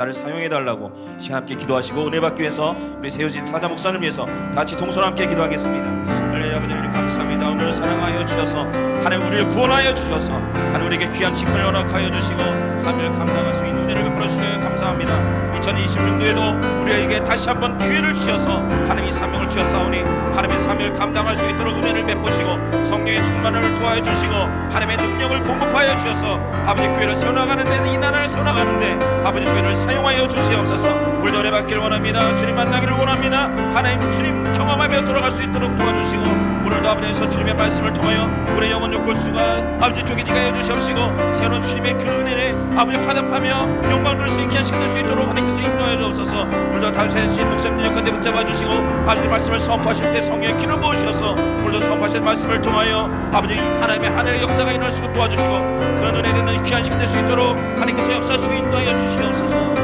나를 사용해달라고 시간 함께 기도하시고 은혜 받기 위해서 우리 세워진 사자 목사를 위해서 같이 동선 함께 기도하겠습니다. 할렐루야. 아버지 하나님 감사합니다. 오늘 사랑하여 주셔서 하나님 우리를 구원하여 주셔서 하나님 우리에게 귀한 직분을 허락하여 주시고 삶을 감당할 수 있는 은혜를 베풀어 주시여 감사합니다. 2026년에도 우리에게 다시 한번 기회를 주셔서 하나님이 사명을 주셨사오니 하나님의 사명을 감당할 수 있도록 은혜를 베푸시고 성령의 충만을 도와주시고 하나님의 능력을 공급하여 주셔서 아버지 교회를 세워나가는데 이 나라를 세워나가는데 아버지 교회를 사용하여 주시옵소서. 오늘도 은혜 받기를 원합니다. 주님 만나기를 원합니다. 하나님 주님 경험하며 돌아갈 수 있도록 도와주시고 오늘도 아버지에서 주님의 말씀을 통하여 우리의 영혼 욕구수가 아버지 쪼개지게 하여 주시옵시고 새로운 주님의 그 은혜에 아버지 화답하며 영광 돌릴 수 있게 하실 수 있도록 하나님께서 인도하여 주옵소서. 오늘도 다윗의 목사님 역할때 붙잡아 주시고 아버지 말씀을 선포하실 때 성령의 기름 부으셔서 오늘도 선포하실 말씀을 통하여 아버지 하나님의 하늘의 역사가 일어날 수 있도록 도와주시고 그런 은혜 되는 귀한 시간 될 수 있도록 하나님께서 역사하시고 인도하여 주시옵소서.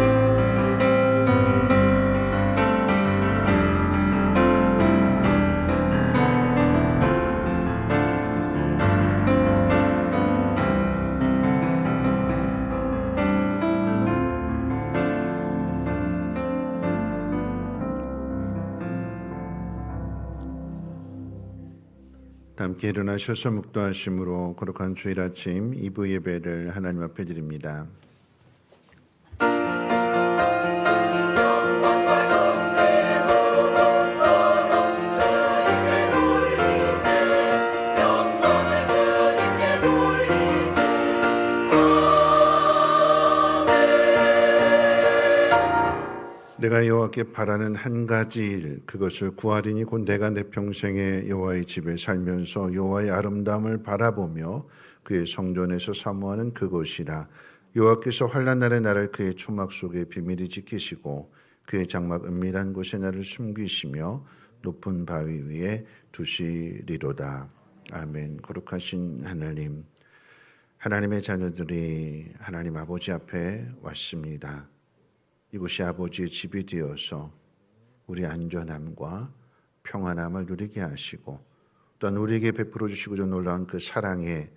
함께 일어나셔서 묵도하심으로 거룩한 주일 아침 2부 예배를 하나님 앞에 드립니다. 내가 여호와께 바라는 한 가지 일, 그것을 구하리니 곧 내가 내 평생에 여호와의 집에 살면서 여호와의 아름다움을 바라보며 그의 성전에서 사모하는 그것이라. 여호와께서 환난 날에 나를 그의 초막 속에 비밀히 지키시고 그의 장막 은밀한 곳에 나를 숨기시며 높은 바위 위에 두시리로다. 아멘. 거룩하신 하나님, 하나님의 자녀들이 하나님 아버지 앞에 왔습니다. 이곳이 아버지의 집이 되어서 우리 안전함과 평안함을 누리게 하시고 또한 우리에게 베풀어 주시고 놀라운 그 사랑의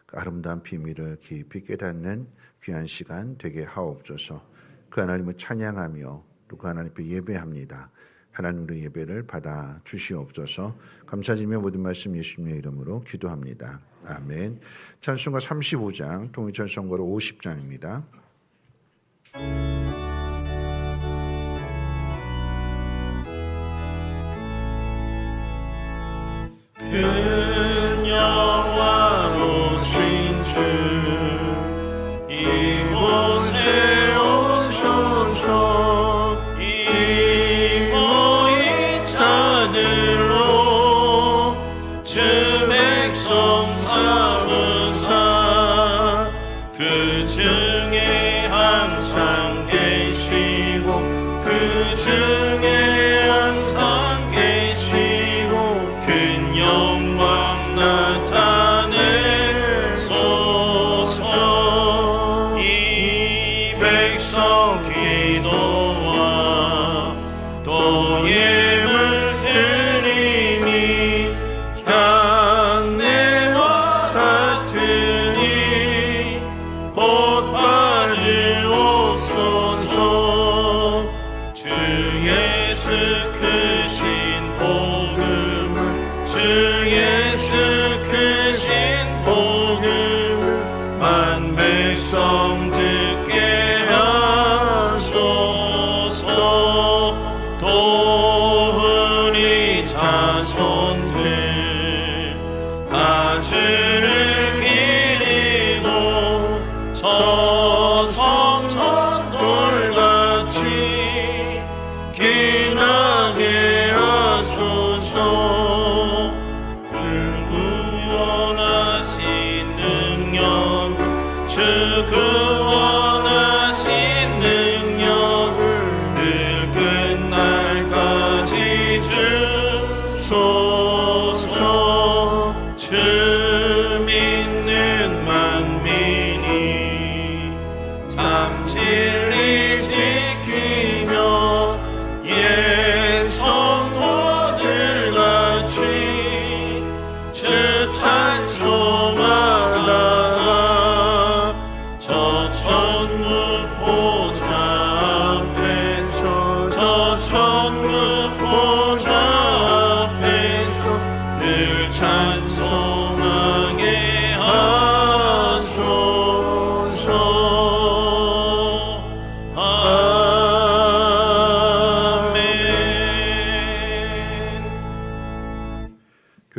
그 아름다운 비밀을 깊이 깨닫는 귀한 시간 되게 하옵소서. 그 하나님을 찬양하며 또 그 하나님 앞에 예배합니다. 하나님 우리 예배를 받아 주시옵소서. 감사드리며 모든 말씀 예수님의 이름으로 기도합니다. 아멘. 찬송가 35장, 통일찬송가로 50장입니다. 큰 영화로신 주 이곳에 오셔서 이 모인 자들로 주 백성 삼으사 그 중에 항상 계시고 그 중에 항상 계시고 큰 영광 나타내소서. 이 백성 기도와 또 예물 드림이 향내와 같으니 곧 받으옵소서. 주 예수 크신 복음을 주 예수 크신 복음을 만 백성 듣게 하소서.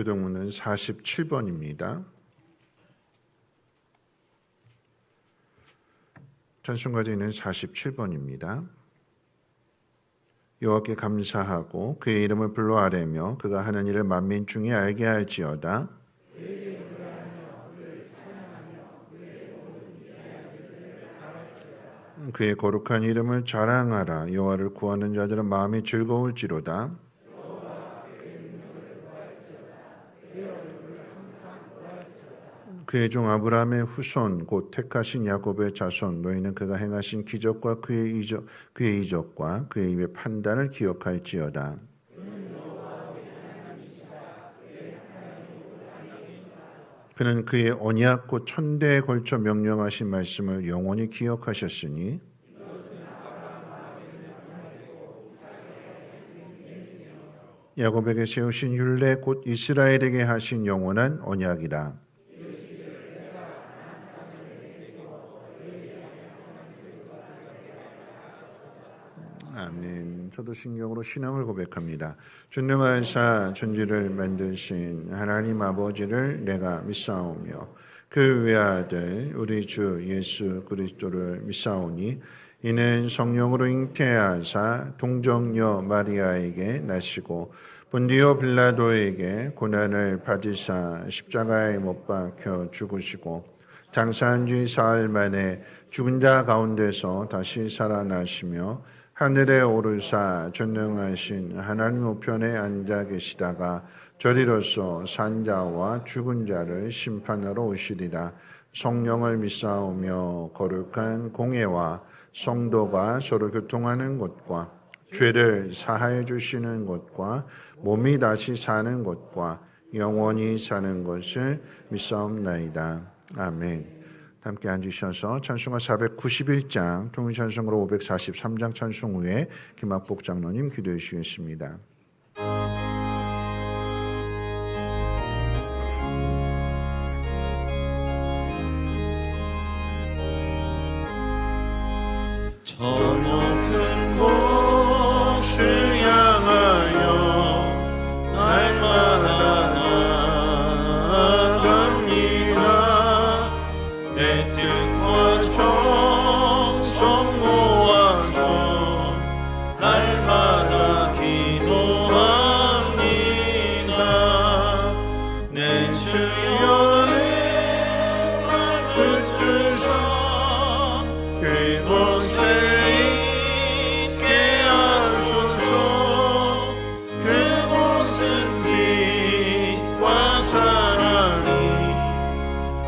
교동문은 47번입니다. 찬송가지는 47번입니다. 여호와께 감사하고 그의 이름을 불러 아뢰며 그가 하는 일을 만민 중에 알게 할지어다. 그의 거룩한 이름을 자랑하라. 여호와를 구하는 자들은 마음이 즐거울지로다. 그의 종 아브라함의 후손 곧 택하신 야곱의 자손 너희는 그가 행하신 기적과 그의 이적과 그의 입의 판단을 기억할지어다. 그는 그의 언약 곧 천대에 걸쳐 명령하신 말씀을 영원히 기억하셨으니 야곱에게 세우신 율례 곧 이스라엘에게 하신 영원한 언약이라. 아멘. 저도 신경으로 신앙을 고백합니다. 전능하사 천지를 만드신 하나님 아버지를 내가 믿사오며 그 외아들 우리 주 예수 그리스도를 믿사오니 이는 성령으로 잉태하사 동정녀 마리아에게 나시고 본디오 빌라도에게 고난을 받으사 십자가에 못 박혀 죽으시고 장사한 지 사흘 만에 죽은 자 가운데서 다시 살아나시며 하늘에 오르사 전능하신 하나님 우편에 앉아 계시다가 저리로서 산자와 죽은 자를 심판하러 오시리라. 성령을 믿사오며 거룩한 공예와 성도가 서로 교통하는 것과 죄를 사하여 주시는 것과 몸이 다시 사는 것과 영원히 사는 것을 믿사옵나이다. 아멘. 함께 앉으셔서 찬송가 491장 통일찬송으로 543장 찬송 후에 김학복 장로님 기도해 주시겠습니다. 저 높은 곳을 향하여 날마다 나아갑니다. 내 뜻과 정성 모아서 날마다 기도합니다. 내 주여 내 맘을 뜻어 그곳에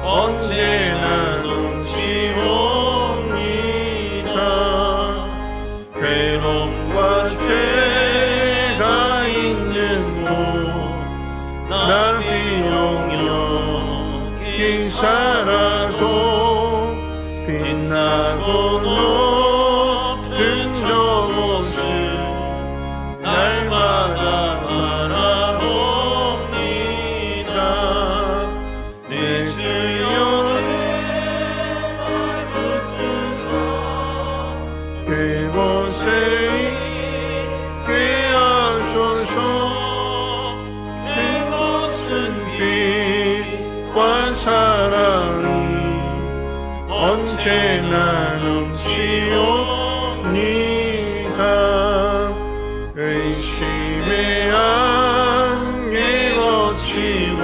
언제나 넘치옵니다. 괴로움과 죄가 있는 곳 나 비록 여기 살아도 빛나고 높은 저곳을 날마다 바라봅니다. 내 주여 그곳에 있게 하소서. 그곳은 빛과 사랑이 언제나 넘치옵니다. 의심의 안개 거치고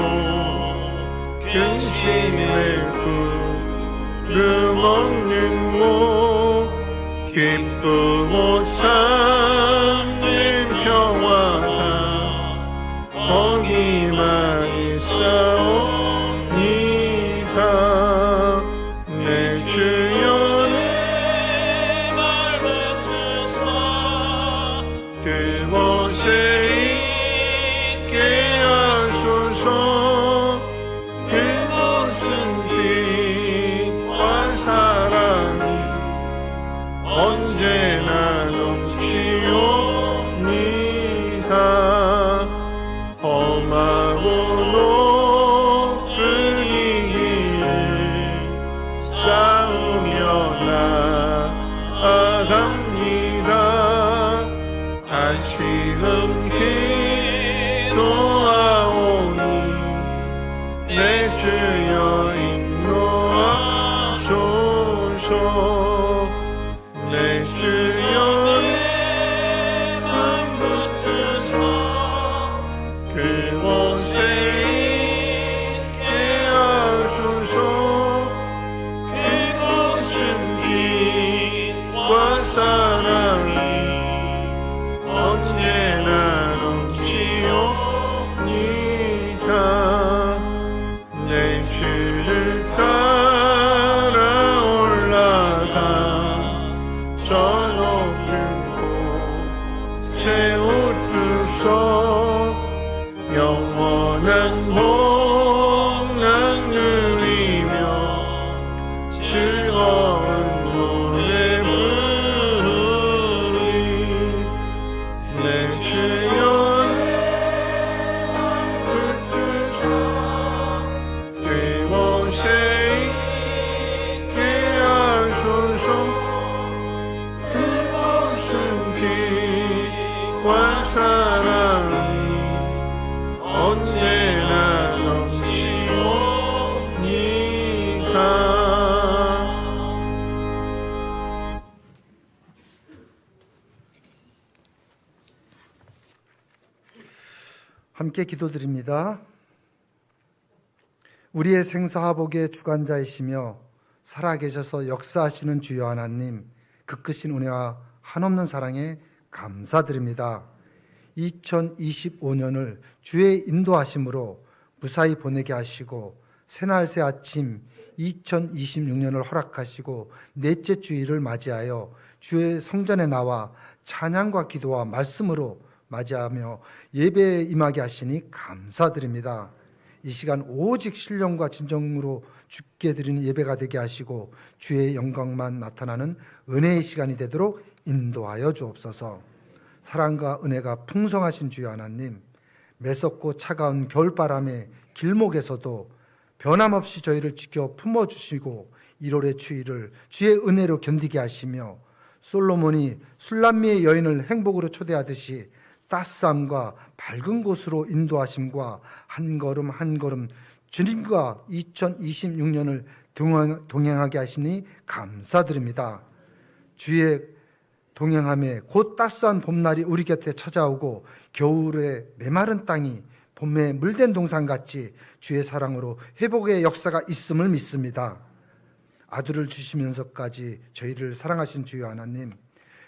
근심의 구름 없는 곳 기쁘고 참는 평화가 거기만 있사옵니다. 내 주여 내 맘을 뜻어 그곳에 있게 하소서. 그곳은 빛과 사랑이 언제나 넘치옵니다. 험하고 높은 이 길을 싸우며 나아갑니다. 다시금 기도하오니 빛과 사랑이 언제나 넘치오니까. 함께 기도드립니다. 우리의 생사화복의 주관자이시며 살아계셔서 역사하시는 주여 하나님, 그 크신 은혜와 한없는 사랑에 감사드립니다. 2025년을 주의 인도하심으로 무사히 보내게 하시고 새날 새 아침 2026년을 허락하시고 넷째 주일을 맞이하여 주의 성전에 나와 찬양과 기도와 말씀으로 맞이하며 예배에 임하게 하시니 감사드립니다. 이 시간 오직 신령과 진정으로 주께 드리는 예배가 되게 하시고 주의 영광만 나타나는 은혜의 시간이 되도록 인도하여 주옵소서. 사랑과 은혜가 풍성하신 주여 하나님, 매섭고 차가운 겨울바람의 길목에서도 변함없이 저희를 지켜 품어주시고 1월의 추위를 주의 은혜로 견디게 하시며 솔로몬이 술람미의 여인을 행복으로 초대하듯이 따스함과 밝은 곳으로 인도하심과 한 걸음 한 걸음 주님과 2026년을 동행하게 하시니 감사드립니다. 주의 동행함에 곧 따스한 봄날이 우리 곁에 찾아오고 겨울에 메마른 땅이 봄에 물된 동산같이 주의 사랑으로 회복의 역사가 있음을 믿습니다. 아들을 주시면서까지 저희를 사랑하신 주여 하나님,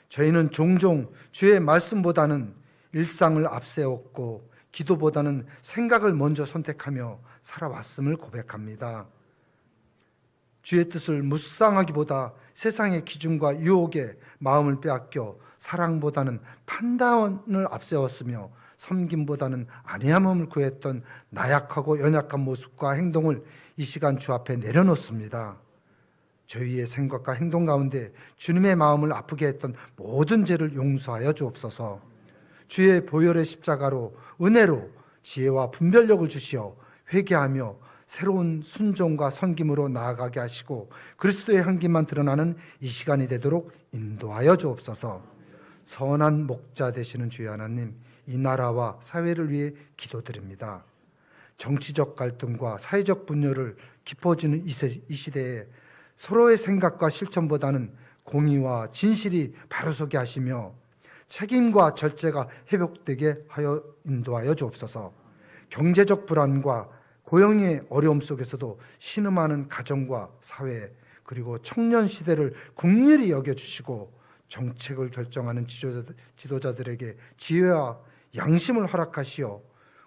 저희는 종종 주의 말씀보다는 일상을 앞세웠고 기도보다는 생각을 먼저 선택하며 살아왔음을 고백합니다. 주의 뜻을 묵상하기보다 세상의 기준과 유혹에 마음을 빼앗겨 사랑보다는 판단을 앞세웠으며 섬김보다는 안해함을 구했던 나약하고 연약한 모습과 행동을 이 시간 주 앞에 내려놓습니다. 저희의 생각과 행동 가운데 주님의 마음을 아프게 했던 모든 죄를 용서하여 주옵소서. 주의 보혈의 십자가로 은혜로 지혜와 분별력을 주시어 회개하며 새로운 순종과 섬김으로 나아가게 하시고 그리스도의 향기만 드러나는 이 시간이 되도록 인도하여 주옵소서. 선한 목자 되시는 주의 하나님, 이 나라와 사회를 위해 기도드립니다. 정치적 갈등과 사회적 분열을 깊어지는 이 시대에 서로의 생각과 실천보다는 공의와 진실이 바로서게 하시며 책임과 절제가 회복되게 하여 인도하여 주옵소서. 경제적 불안과 고용의 어려움 속에서도 신음하는 가정과 사회 그리고 청년 시대를 긍휼히 여겨주시고 정책을 결정하는 지도자들에게 지혜와 양심을 허락하시어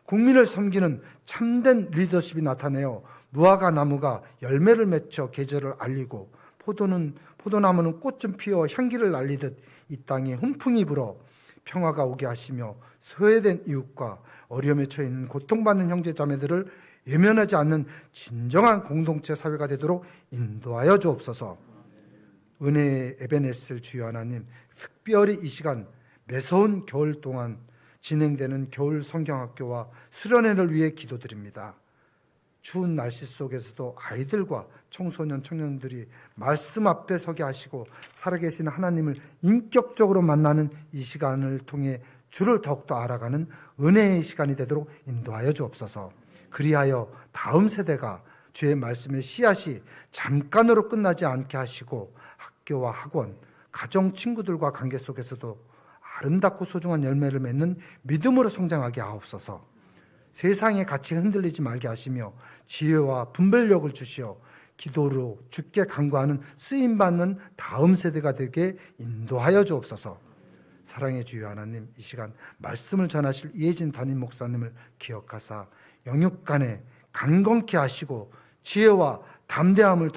국민을 섬기는 참된 리더십이 나타내어 무화과 나무가 열매를 맺혀 계절을 알리고 포도나무는 꽃좀 피어 향기를 날리듯 이 땅에 훈풍이 불어 평화가 오게 하시며 소외된 이웃과 어려움에 처해 있는 고통받는 형제자매들을 외면하지 않는 진정한 공동체 사회가 되도록 인도하여 주옵소서. 은혜의 에베네셀 주여 하나님, 특별히 이 시간 매서운 겨울 동안 진행되는 겨울 성경학교와 수련회를 위해 기도드립니다. 추운 날씨 속에서도 아이들과 청소년, 청년들이 말씀 앞에 서게 하시고 살아계신 하나님을 인격적으로 만나는 이 시간을 통해 주를 더욱더 알아가는 은혜의 시간이 되도록 인도하여 주옵소서. 그리하여 다음 세대가 주의 말씀의 씨앗이 잠깐으로 끝나지 않게 하시고 학교와 학원, 가정, 친구들과 관계 속에서도 아름답고 소중한 열매를 맺는 믿음으로 성장하게 하옵소서. 세상의 가치에 흔들리지 말게 하시며 지혜와 분별력을 주시어 기도로 주께 간구하는 쓰임받는 다음 세대가 되게 인도하여 주옵소서. 사랑의 주여 하나님, 이 시간 말씀을 전하실 이혜진 담임 목사님을 기억하사 영육간에 강건케 하시고 지혜와 담대함을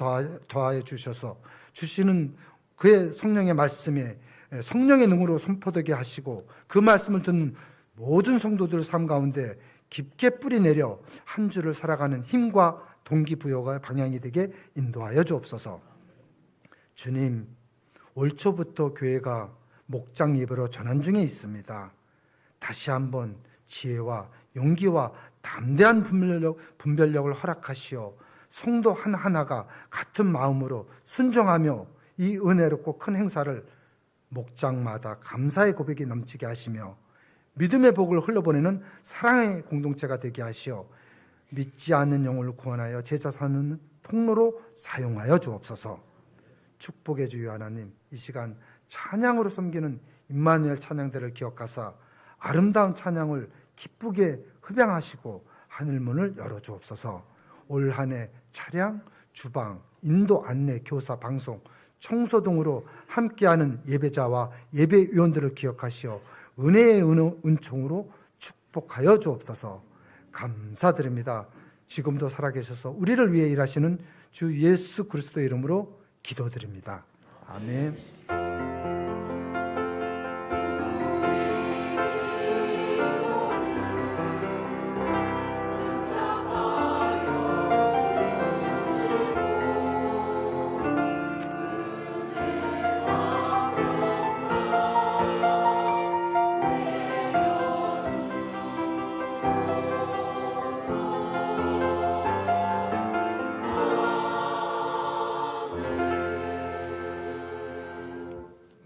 더하여 주셔서 주시는 그의 성령의 말씀에 성령의 능으로 선포되게 하시고 그 말씀을 듣는 모든 성도들 삶 가운데 깊게 뿌리내려 한 주를 살아가는 힘과 동기부여가 방향이 되게 인도하여 주옵소서. 주님, 올 초부터 교회가 목장 예배로 전환 중에 있습니다. 다시 한번 지혜와 용기와 담대한 분별력을 허락하시어 성도 하나하나가 같은 마음으로 순종하며 이 은혜롭고 큰 행사를 목장마다 감사의 고백이 넘치게 하시며 믿음의 복을 흘러보내는 사랑의 공동체가 되게 하시어 믿지 않는 영혼을 구원하여 제자 사는 통로로 사용하여 주옵소서. 축복의 주여 하나님, 이 시간 찬양으로 섬기는 임마누엘 찬양대를 기억하사 아름다운 찬양을 기쁘게 흡양하시고 하늘문을 열어주옵소서. 올 한 해 차량, 주방, 인도 안내, 교사, 방송, 청소 등으로 함께하는 예배자와 예배위원들을 기억하시어 은혜의 은총으로 축복하여 주옵소서. 감사드립니다. 지금도 살아계셔서 우리를 위해 일하시는 주 예수 그리스도의 이름으로 기도드립니다. 아멘.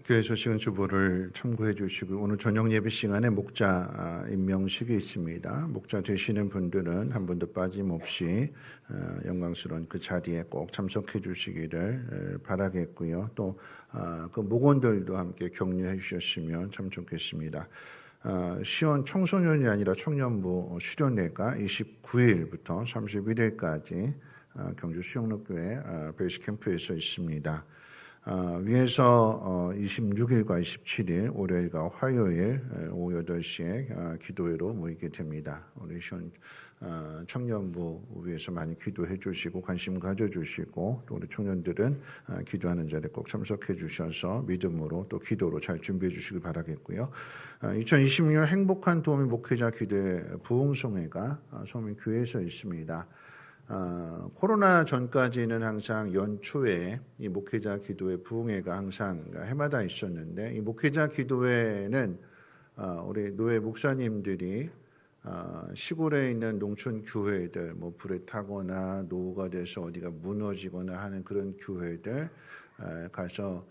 교회 소식은 주보를 참고해 주시고 오늘 저녁 예배 시간에 목자 임명식이 있습니다. 목자 되시는 분들은 한 분도 빠짐없이 영광스러운 그 자리에 꼭 참석해 주시기를 바라겠고요. 또 그 목원들도 함께 격려해 주셨으면 참 좋겠습니다. 시원 청소년이 아니라 청년부 수련회가 29일부터 31일까지 경주 수영로교회 베이스 캠프에서 있습니다. 위에서 26일과 27일 월요일과 화요일 오후 8시에 기도회로 모이게 됩니다. 우리 청년부 위해서 많이 기도해 주시고 관심 가져주시고 또 우리 청년들은 기도하는 자리에 꼭 참석해 주셔서 믿음으로 또 기도로 잘 준비해 주시길 바라겠고요. 2026년 행복한 도우미 목회자 기도회 부흥송회가 소민교회에서 있습니다. 코로나 전까지는 항상 연초에 이 목회자 기도회 부흥회가 항상 해마다 있었는데 이 목회자 기도회는 우리 노회 목사님들이 시골에 있는 농촌 교회들 뭐 불에 타거나 노후가 돼서 어디가 무너지거나 하는 그런 교회들 가서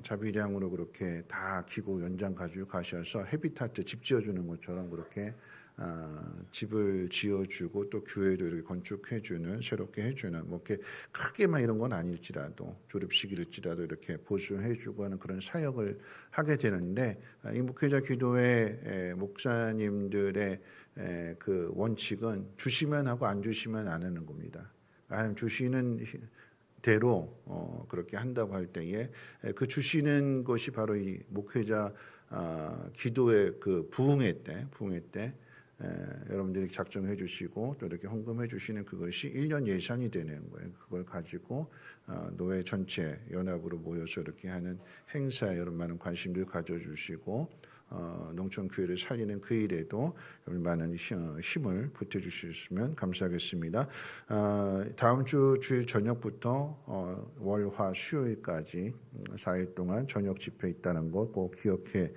자비량으로 그렇게 다 기고 연장 가지고 가셔서 헤비타트 집 지어주는 것처럼 그렇게 집을 지어주고 또 교회도 이렇게 건축해주는 새롭게 해주는 뭐 이렇게 크게만 이런 건 아닐지라도 졸업식일지라도 이렇게 보수해주고 하는 그런 사역을 하게 되는데 이 목회자 기도회 목사님들의 그 원칙은 주시면 하고 안 주시면 안 하는 겁니다. 하나님 주시는 대로 그렇게 한다고 할 때에 그 주시는 것이 바로 이 목회자 기도의 그 부흥회 때 여러분들이 작정해 주시고 또 이렇게 헌금해 주시는 그것이 1년 예산이 되는 거예요. 그걸 가지고 노회 전체 연합으로 모여서 이렇게 하는 행사에 여러분 많은 관심들 가져주시고 농촌 교회를 살리는 그 일에도 많은 힘을 보태주셨으면 감사하겠습니다. 다음 주 주일 저녁부터 월화 수요일까지 4일 동안 저녁 집회 있다는 것 꼭 기억해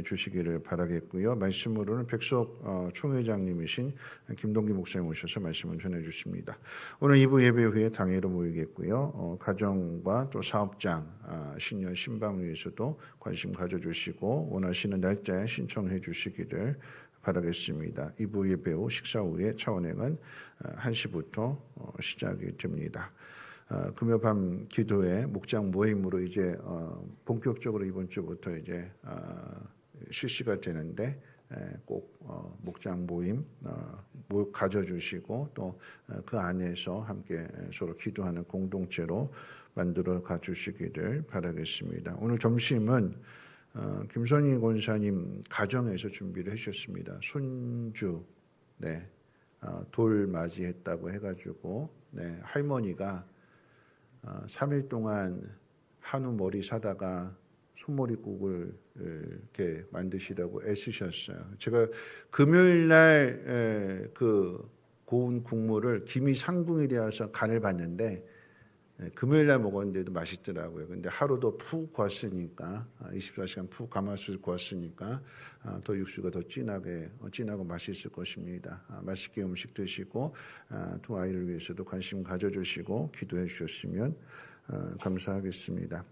주시기를 바라겠고요. 말씀으로는 백석 총회장님이신 김동기 목사님 오셔서 말씀을 전해주십니다. 오늘 2부 예배 후에 당회로 모이겠고요. 가정과 또 사업장 신년 신방 위에서도 관심 가져주시고 원하시는 날짜에 신청해 주시기를 바라겠습니다. 2부 예배 후 식사 후에 차원행은 1시부터 시작이 됩니다. 금요밤 기도회 목장 모임으로 이제 본격적으로 이번 주부터 이제 실시가 되는데 꼭 목장 모임 가져주시고 또 그 안에서 함께 서로 기도하는 공동체로 만들어 가주시기를 바라겠습니다. 오늘 점심은 김선희 권사님 가정에서 준비를 해주셨습니다. 손주 돌 맞이했다고 해가지고 할머니가 3일 동안 한우 머리 사다가 소머리국을 이렇게 만드시라고 애쓰셨어요. 제가 금요일 날 그 고운 국물을 김이 상궁이라서 간을 봤는데 금요일 날 먹었는데도 맛있더라고요. 근데 하루도 푹 구웠으니까 24시간 푹 가마솥을 구웠으니까 더 육수가 더 진하고 맛있을 것입니다. 맛있게 음식 드시고 두 아이를 위해서도 관심 가져주시고 기도해 주셨으면 감사하겠습니다.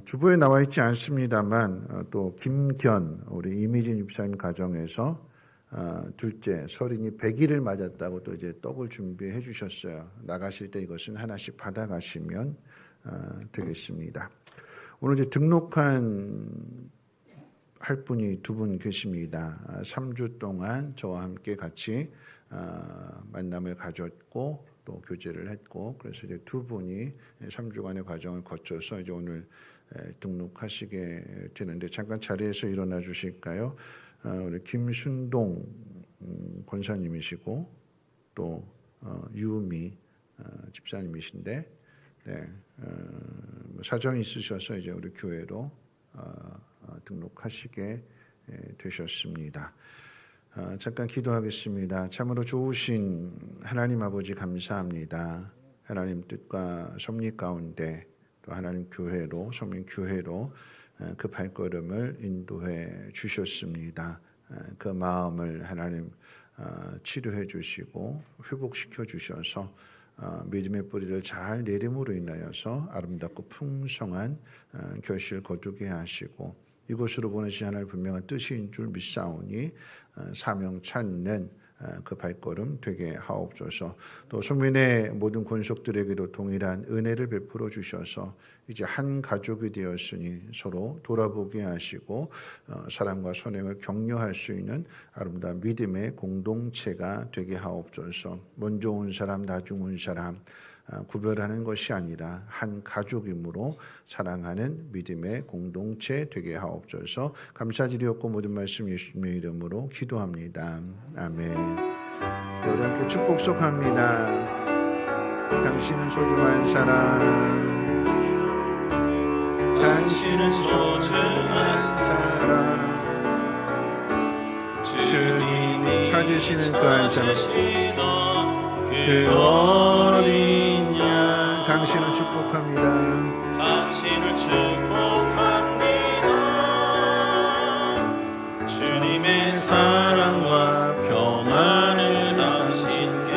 주보에 나와 있지 않습니다만 또 김견 우리 이미진 집사님 가정에서 둘째 설인이 100일을 맞았다고 또 이제 떡을 준비해 주셨어요. 나가실 때 이것은 하나씩 받아가시면 되겠습니다. 오늘 이제 등록한 할 분이 두 분 계십니다. 3주 동안 저와 함께 같이 만남을 가졌고 또 교제를 했고, 그래서 이제 두 분이 3주간의 과정을 거쳐서 이제 오늘 등록하시게 되는데, 잠깐 자리에서 일어나 주실까요? 우리 김순동 권사님이시고 또 유미 집사님이신데, 네, 사정이 있으셔서 이제 우리 교회로 등록하시게 되셨습니다. 잠깐 기도하겠습니다. 참으로 좋으신 하나님 아버지 감사합니다. 하나님 뜻과 섭리 가운데 또 하나님 교회로, 성민 교회로 그 발걸음을 인도해 주셨습니다. 그 마음을 하나님 치료해 주시고 회복시켜 주셔서 믿음의 뿌리를 잘 내림으로 인하여서 아름답고 풍성한 결실을 거두게 하시고, 이곳으로 보내신 하나님의 분명한 뜻인 줄 믿사오니 사명 찾는 그 발걸음 되게 하옵소서. 또 성민의 모든 권속들에게도 동일한 은혜를 베풀어 주셔서 이제 한 가족이 되었으니 서로 돌아보게 하시고 사랑과 선행을 격려할 수 있는 아름다운 믿음의 공동체가 되게 하옵소서. 먼저 온 사람, 나중 온 사람 구별하는 것이 아니라 한 가족이므로 사랑하는 믿음의 공동체 되게 하옵소서. 감사드리옵고 모든 말씀 예수님의 이름으로 기도합니다. 아멘. 네, 우리 함께 축복 속합니다. 당신은 소중한 사람, 당신은 소중한 사람, 주님이 찾으시는 그 한 사람, 그 어린 양, 당신을 축복합니다. 당신을 축복합니다. 주님의 사랑과 평안을 당신께.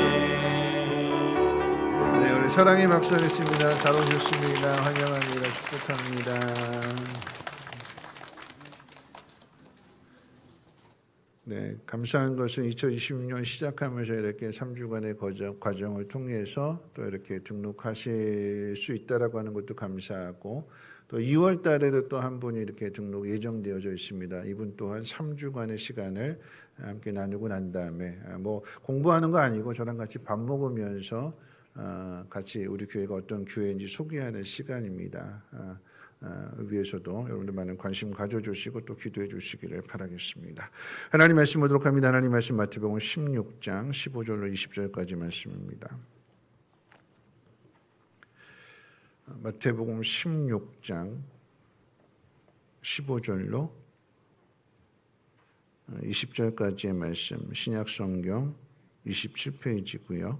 네, 우리 사랑의 박수 하겠습니다. 잘 오셨습니다. 환영합니다. 축복합니다. 네, 감사한 것은 2026년 시작하면서 이렇게 3주간의 과정을 통해서 또 이렇게 등록하실 수 있다라고 하는 것도 감사하고, 또 2월 달에도 또 한 분이 이렇게 등록 예정되어져 있습니다. 이분 또한 3주간의 시간을 함께 나누고 난 다음에 뭐 공부하는 거 아니고 저랑 같이 밥 먹으면서 같이 우리 교회가 어떤 교회인지 소개하는 시간입니다. 위해서도 여러분들 많은 관심 가져주시고 또 기도해 주시기를 바라겠습니다. 하나님 말씀 보도록 합니다. 하나님 말씀 마태복음 16장 15절로 20절까지 말씀입니다. 마태복음 16장 15절로 20절까지의 말씀, 신약성경 27페이지고요.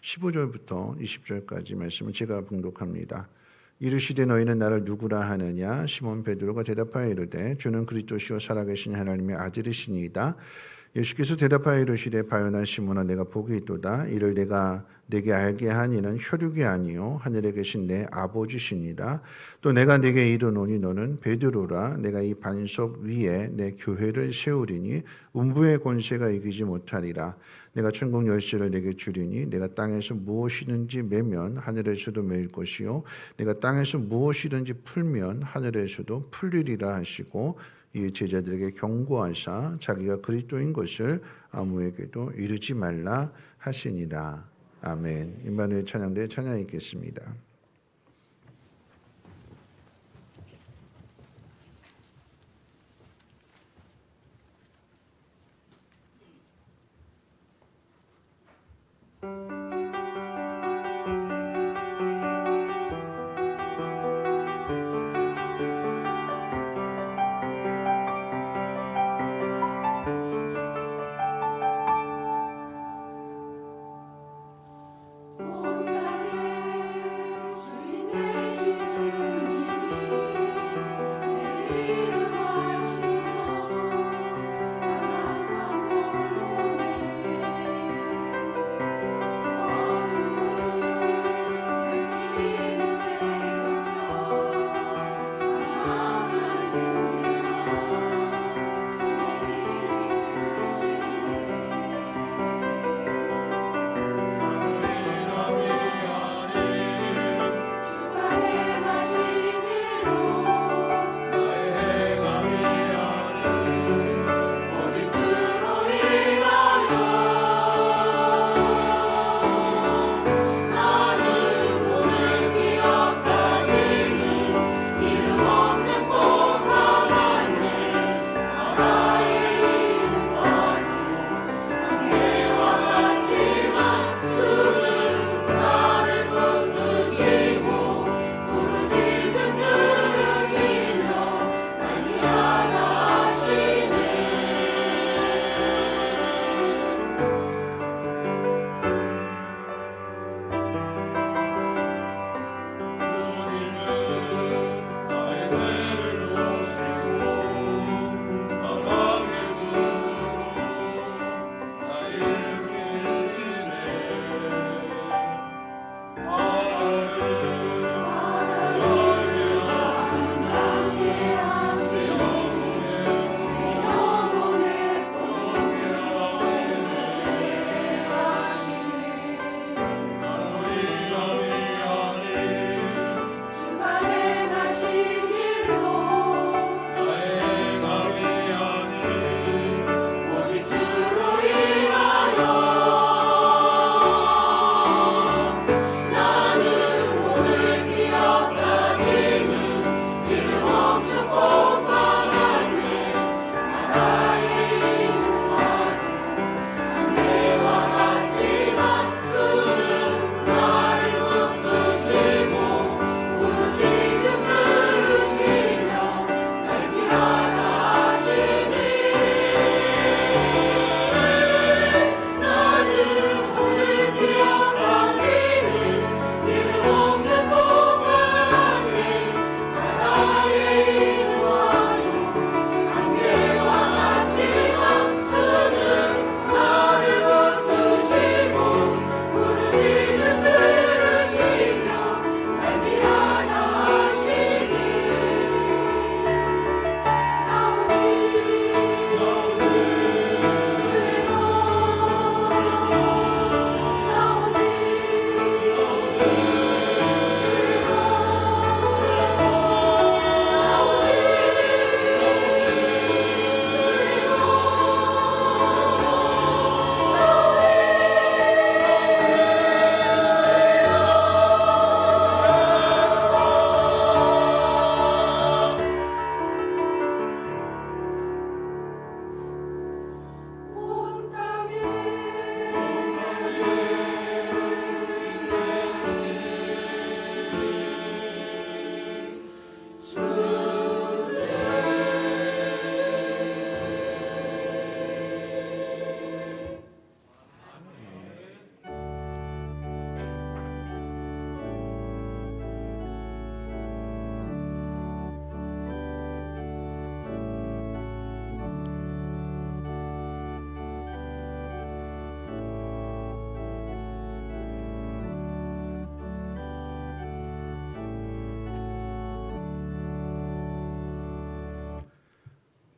15절부터 20절까지 말씀을 제가 봉독합니다. 이르시되 너희는 나를 누구라 하느냐? 시몬 베드로가 대답하여 이르되 주는 그리스도시요 살아계신 하나님의 아들이시니이다. 예수께서 대답하여 이르시되 바요나 시몬아 내가 복이 있도다. 이를 내가 내게 알게 한 이는 혈육이 아니요 하늘에 계신 내 아버지시니라. 또 내가 내게 이르노니 너는 베드로라. 내가 이 반석 위에 내 교회를 세우리니 음부의 권세가 이기지 못하리라. 내가 천국 열쇠를 내게 주리니 내가 땅에서 무엇이든지 매면 하늘에서도 매일 것이요 내가 땅에서 무엇이든지 풀면 하늘에서도 풀리리라 하시고, 이 제자들에게 경고하사 자기가 그리스도인 것을 아무에게도 이르지 말라 하시니라. 아멘. 임마누엘 찬양대 찬양 읽겠습니다.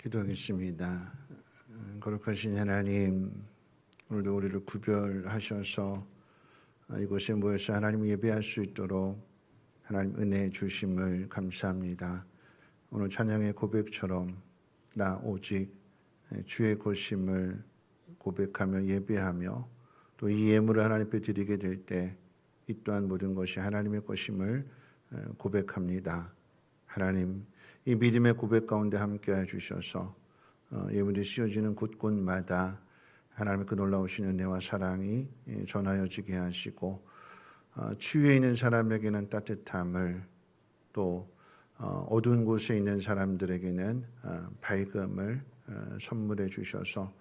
기도하겠습니다. 거룩하신 하나님, 오늘도 우리를 구별하셔서 이곳에 모여서 하나님 예배할 수 있도록 하나님 은혜 주심을 감사합니다. 오늘 찬양의 고백처럼 나 오직 주의 것임을 고백하며 예배하며 또 이 예물을 하나님 앞에 드리게 될 때 이 또한 모든 것이 하나님의 것임을 고백합니다. 하나님, 이 믿음의 고백 가운데 함께해 주셔서 예물이 씌워지는 곳곳마다 하나님의 그 놀라우신 은혜와 사랑이 전하여지게 하시고 추위에 있는 사람에게는 따뜻함을 또 어두운 곳에 있는 사람들에게는 밝음을 선물해 주셔서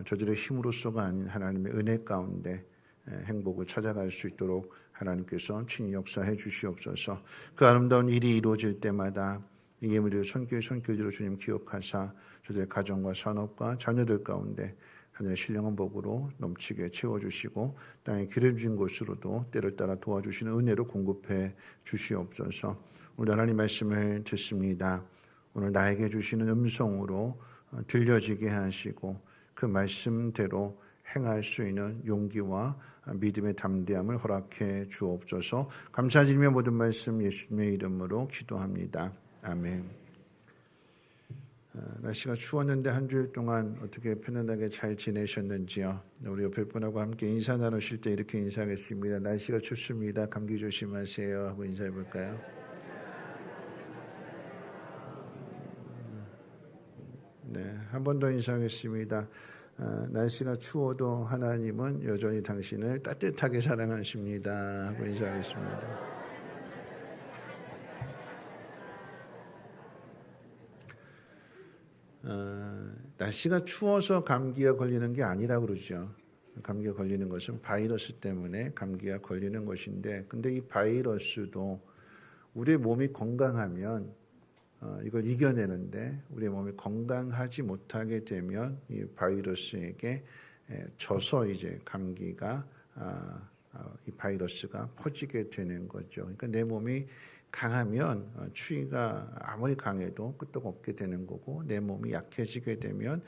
저들의 힘으로서가 아닌 하나님의 은혜 가운데 행복을 찾아갈 수 있도록 하나님께서 친히 역사해 주시옵소서. 그 아름다운 일이 이루어질 때마다 이 예물을 손길로 주님 기억하사 저들의 가정과 산업과 자녀들 가운데 하늘의 신령한 복으로 넘치게 채워주시고 땅에 기름진 곳으로도 때를 따라 도와주시는 은혜로 공급해 주시옵소서. 오늘 하나님 말씀을 듣습니다. 오늘 나에게 주시는 음성으로 들려지게 하시고 그 말씀대로 행할 수 있는 용기와 믿음의 담대함을 허락해 주옵소서. 감사드리며 모든 말씀 예수님의 이름으로 기도합니다. 아멘. 날씨가 추웠는데 한 주일 동안 어떻게 편안하게 잘 지내셨는지요? 우리 옆에 분하고 함께 인사 나누실 때 이렇게 인사하겠습니다. 날씨가 춥습니다. 감기 조심하세요 하고 인사해 볼까요? 네, 한 번 더 인사하겠습니다. 날씨가 추워도 하나님은 여전히 당신을 따뜻하게 사랑하십니다 하고 인사하겠습니다. 날씨가 추워서 감기가 걸리는 게 아니라 그러죠. 감기가 걸리는 것은 바이러스 때문에 감기가 걸리는 것인데, 근데 이 바이러스도 우리의 몸이 건강하면 이걸 이겨내는데, 우리의 몸이 건강하지 못하게 되면 이 바이러스에게 져서 이제 감기가 이 바이러스가 퍼지게 되는 거죠. 그러니까 내 몸이 강하면 추위가 아무리 강해도 끄떡없게 되는 거고, 내 몸이 약해지게 되면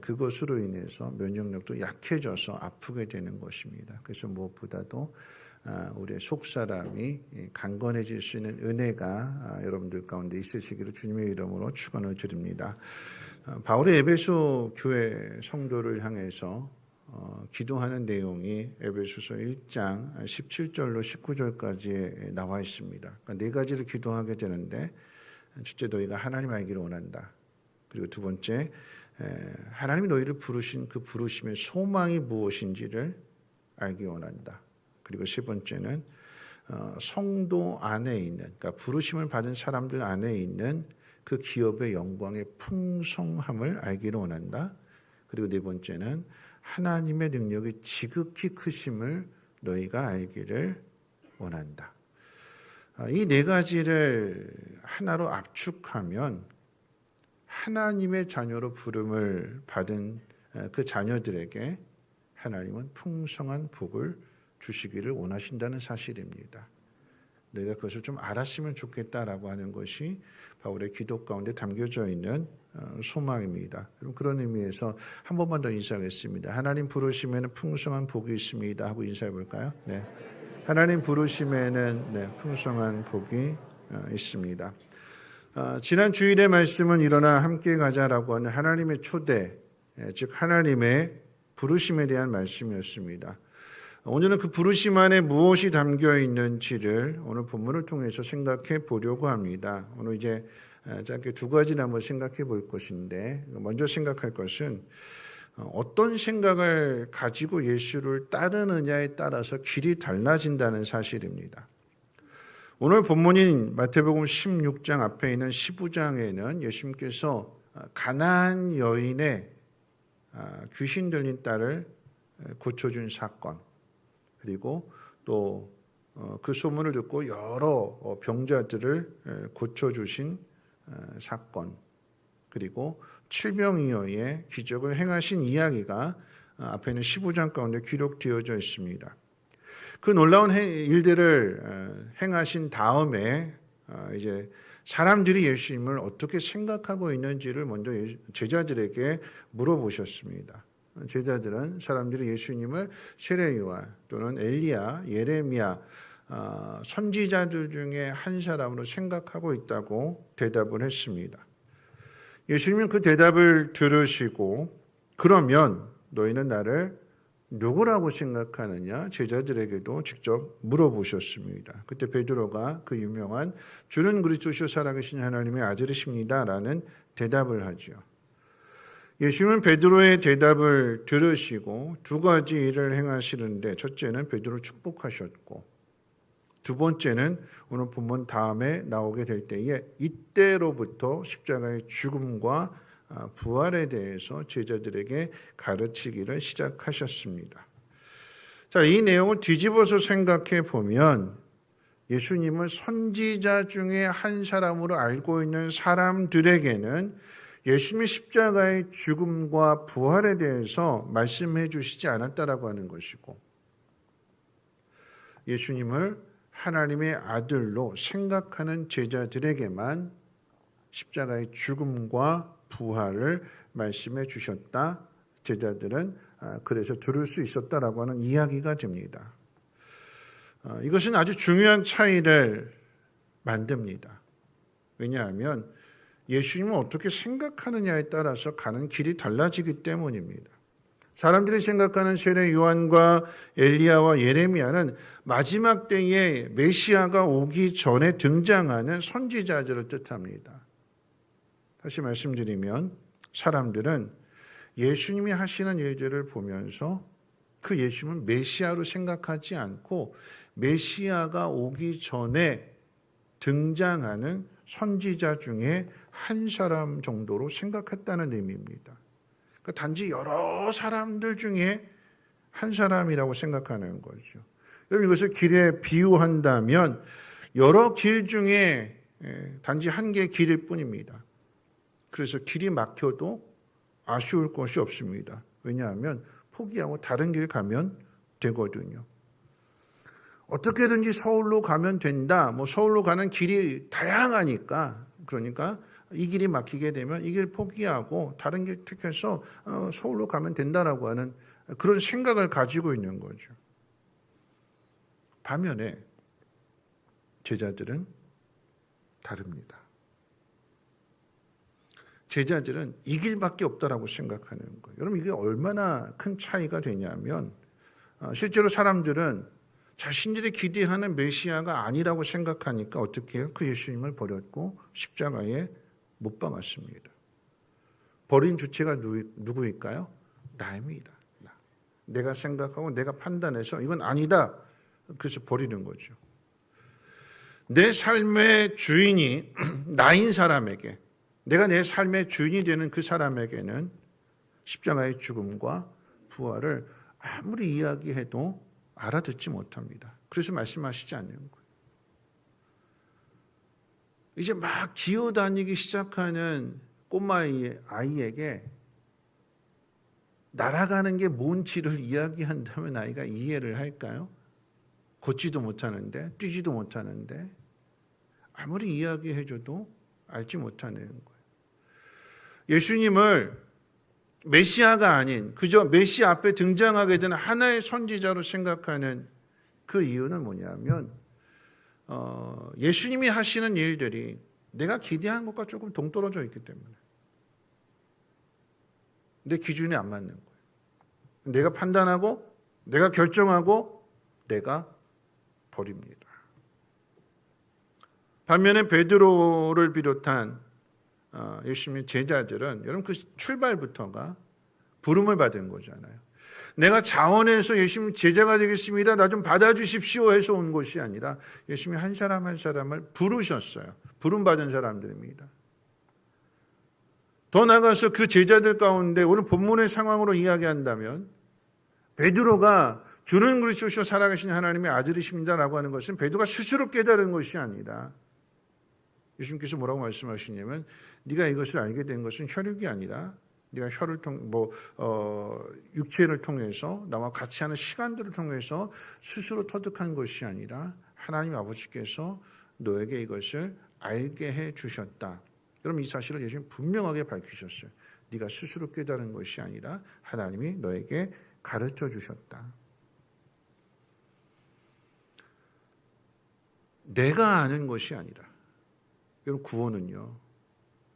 그것으로 인해서 면역력도 약해져서 아프게 되는 것입니다. 그래서 무엇보다도 우리의 속사람이 강건해질 수 있는 은혜가 여러분들 가운데 있으시기를 주님의 이름으로 축원을 드립니다. 바울의 에베소 교회 성도를 향해서 기도하는 내용이 에베소서 1장 17절로 19절까지에 나와 있습니다. 그러니까 네 가지를 기도하게 되는데, 첫째, 너희가 하나님 알기를 원한다. 그리고 두 번째, 하나님이 너희를 부르신 그 부르심의 소망이 무엇인지를 알기 원한다. 그리고 세 번째는 성도 안에 있는, 그러니까 부르심을 받은 사람들 안에 있는 그 기업의 영광의 풍성함을 알기를 원한다. 그리고 네 번째는 하나님의 능력이 지극히 크심을 너희가 알기를 원한다. 이 네 가지를 하나로 압축하면 하나님의 자녀로 부름을 받은 그 자녀들에게 하나님은 풍성한 복을 주시기를 원하신다는 사실입니다. 너희가 그것을 좀 알았으면 좋겠다라고 하는 것이 바울의 기도 가운데 담겨져 있는 소망입니다. 그런 의미에서 한 번만 더 인사하겠습니다. 하나님 부르심에는 풍성한 복이 있습니다 하고 인사해 볼까요? 네. 하나님 부르심에는 풍성한 복이 있습니다. 지난 주일의 말씀은 일어나 함께 가자라고 하는 하나님의 초대, 즉 하나님의 부르심에 대한 말씀이었습니다. 오늘은 그 부르심 안에 무엇이 담겨 있는지를 오늘 본문을 통해서 생각해 보려고 합니다. 오늘 이제 짧게 두 가지를 한번 생각해 볼 것인데, 먼저 생각할 것은 어떤 생각을 가지고 예수를 따르느냐에 따라서 길이 달라진다는 사실입니다. 오늘 본문인 마태복음 16장 앞에 있는 15장에는 예수님께서 가나안 여인의 귀신 들린 딸을 고쳐준 사건, 그리고 또 그 소문을 듣고 여러 병자들을 고쳐주신 사건, 그리고 칠병이어의 기적을 행하신 이야기가 앞에 있는 15장 가운데 기록되어져 있습니다. 그 놀라운 일들을 행하신 다음에 이제 사람들이 예수님을 어떻게 생각하고 있는지를 먼저 제자들에게 물어보셨습니다. 제자들은 사람들이 예수님을 세례 요한 또는 엘리야, 예레미야 선지자들 중에 한 사람으로 생각하고 있다고 대답을 했습니다. 예수님은 그 대답을 들으시고 그러면 너희는 나를 누구라고 생각하느냐? 제자들에게도 직접 물어보셨습니다. 그때 베드로가 그 유명한 주는 그리스도시요 살아계신 하나님의 아들이십니다 라는 대답을 하죠. 예수님은 베드로의 대답을 들으시고 두 가지 일을 행하시는데 첫째는 베드로를 축복하셨고 두 번째는 오늘 본문 다음에 나오게 될 때에 이때로부터 십자가의 죽음과 부활에 대해서 제자들에게 가르치기를 시작하셨습니다. 자, 이 내용을 뒤집어서 생각해 보면 예수님을 선지자 중에 한 사람으로 알고 있는 사람들에게는 예수님의 십자가의 죽음과 부활에 대해서 말씀해 주시지 않았다라고 하는 것이고 예수님을 하나님의 아들로 생각하는 제자들에게만 십자가의 죽음과 부활을 말씀해 주셨다. 제자들은 그래서 들을 수 있었다라고 하는 이야기가 됩니다. 이것은 아주 중요한 차이를 만듭니다. 왜냐하면 예수님을 어떻게 생각하느냐에 따라서 가는 길이 달라지기 때문입니다. 사람들이 생각하는 세례 요한과 엘리야와 예레미야는 마지막 때에 메시아가 오기 전에 등장하는 선지자들을 뜻합니다. 다시 말씀드리면 사람들은 예수님이 하시는 일들을 보면서 그 예수님은 메시아로 생각하지 않고 메시아가 오기 전에 등장하는 선지자 중에 한 사람 정도로 생각했다는 의미입니다. 그러니까 단지 여러 사람들 중에 한 사람이라고 생각하는 거죠. 여러분 이것을 길에 비유한다면 여러 길 중에 단지 한 개의 길일 뿐입니다. 그래서 길이 막혀도 아쉬울 것이 없습니다. 왜냐하면 포기하고 다른 길 가면 되거든요. 어떻게든지 서울로 가면 된다. 서울로 가는 길이 다양하니까 그러니까 이 길이 막히게 되면 이 길 포기하고 다른 길 택해서 서울로 가면 된다라고 하는 그런 생각을 가지고 있는 거죠. 반면에 제자들은 다릅니다. 제자들은 이 길밖에 없다라고 생각하는 거예요. 여러분 이게 얼마나 큰 차이가 되냐면 실제로 사람들은 자신들이 기대하는 메시아가 아니라고 생각하니까 어떻게 해요? 그 예수님을 버렸고 십자가에 못 박았습니다. 버린 주체가 누구일까요? 나입니다. 내가 생각하고 내가 판단해서 이건 아니다. 그래서 버리는 거죠. 내 삶의 주인이 나인 사람에게 내가 내 삶의 주인이 되는 그 사람에게는 십자가의 죽음과 부활을 아무리 이야기해도 알아듣지 못합니다. 그래서 말씀하시지 않는 거예요. 이제 막 기어다니기 시작하는 꼬마 아이에게 날아가는 게 뭔지를 이야기한다면 아이가 이해를 할까요? 걷지도 못하는데, 뛰지도 못하는데 아무리 이야기해줘도 알지 못하는 거예요. 예수님을 메시아가 아닌 그저 메시아 앞에 등장하게 되는 하나의 선지자로 생각하는 그 이유는 뭐냐면 예수님이 하시는 일들이 내가 기대한 것과 조금 동떨어져 있기 때문에 내 기준에 안 맞는 거예요. 내가 판단하고 내가 결정하고 내가 버립니다. 반면에 베드로를 비롯한 예수님의 제자들은 여러분 그 출발부터가 부름을 받은 거잖아요. 내가 자원해서 예수님 제자가 되겠습니다. 나 좀 받아주십시오 해서 온 것이 아니라 예수님이 한 사람 한 사람을 부르셨어요. 부름받은 사람들입니다. 더 나아가서 그 제자들 가운데 오늘 본문의 상황으로 이야기한다면 베드로가 주는 그리스도시요 살아계신 하나님의 아들이십니다라고 하는 것은 베드로가 스스로 깨달은 것이 아니라 예수님께서 뭐라고 말씀하시냐면 네가 이것을 알게 된 것은 혈육이 아니라 네가 혈을 육체를 통해서 나와 같이 하는 시간들을 통해서 스스로 터득한 것이 아니라 하나님 아버지께서 너에게 이것을 알게 해 주셨다. 여러분, 이 사실을 예수님 분명하게 밝히셨어요. 네가 스스로 깨달은 것이 아니라 하나님이 너에게 가르쳐 주셨다. 내가 아는 것이 아니라, 여러분, 구원은요,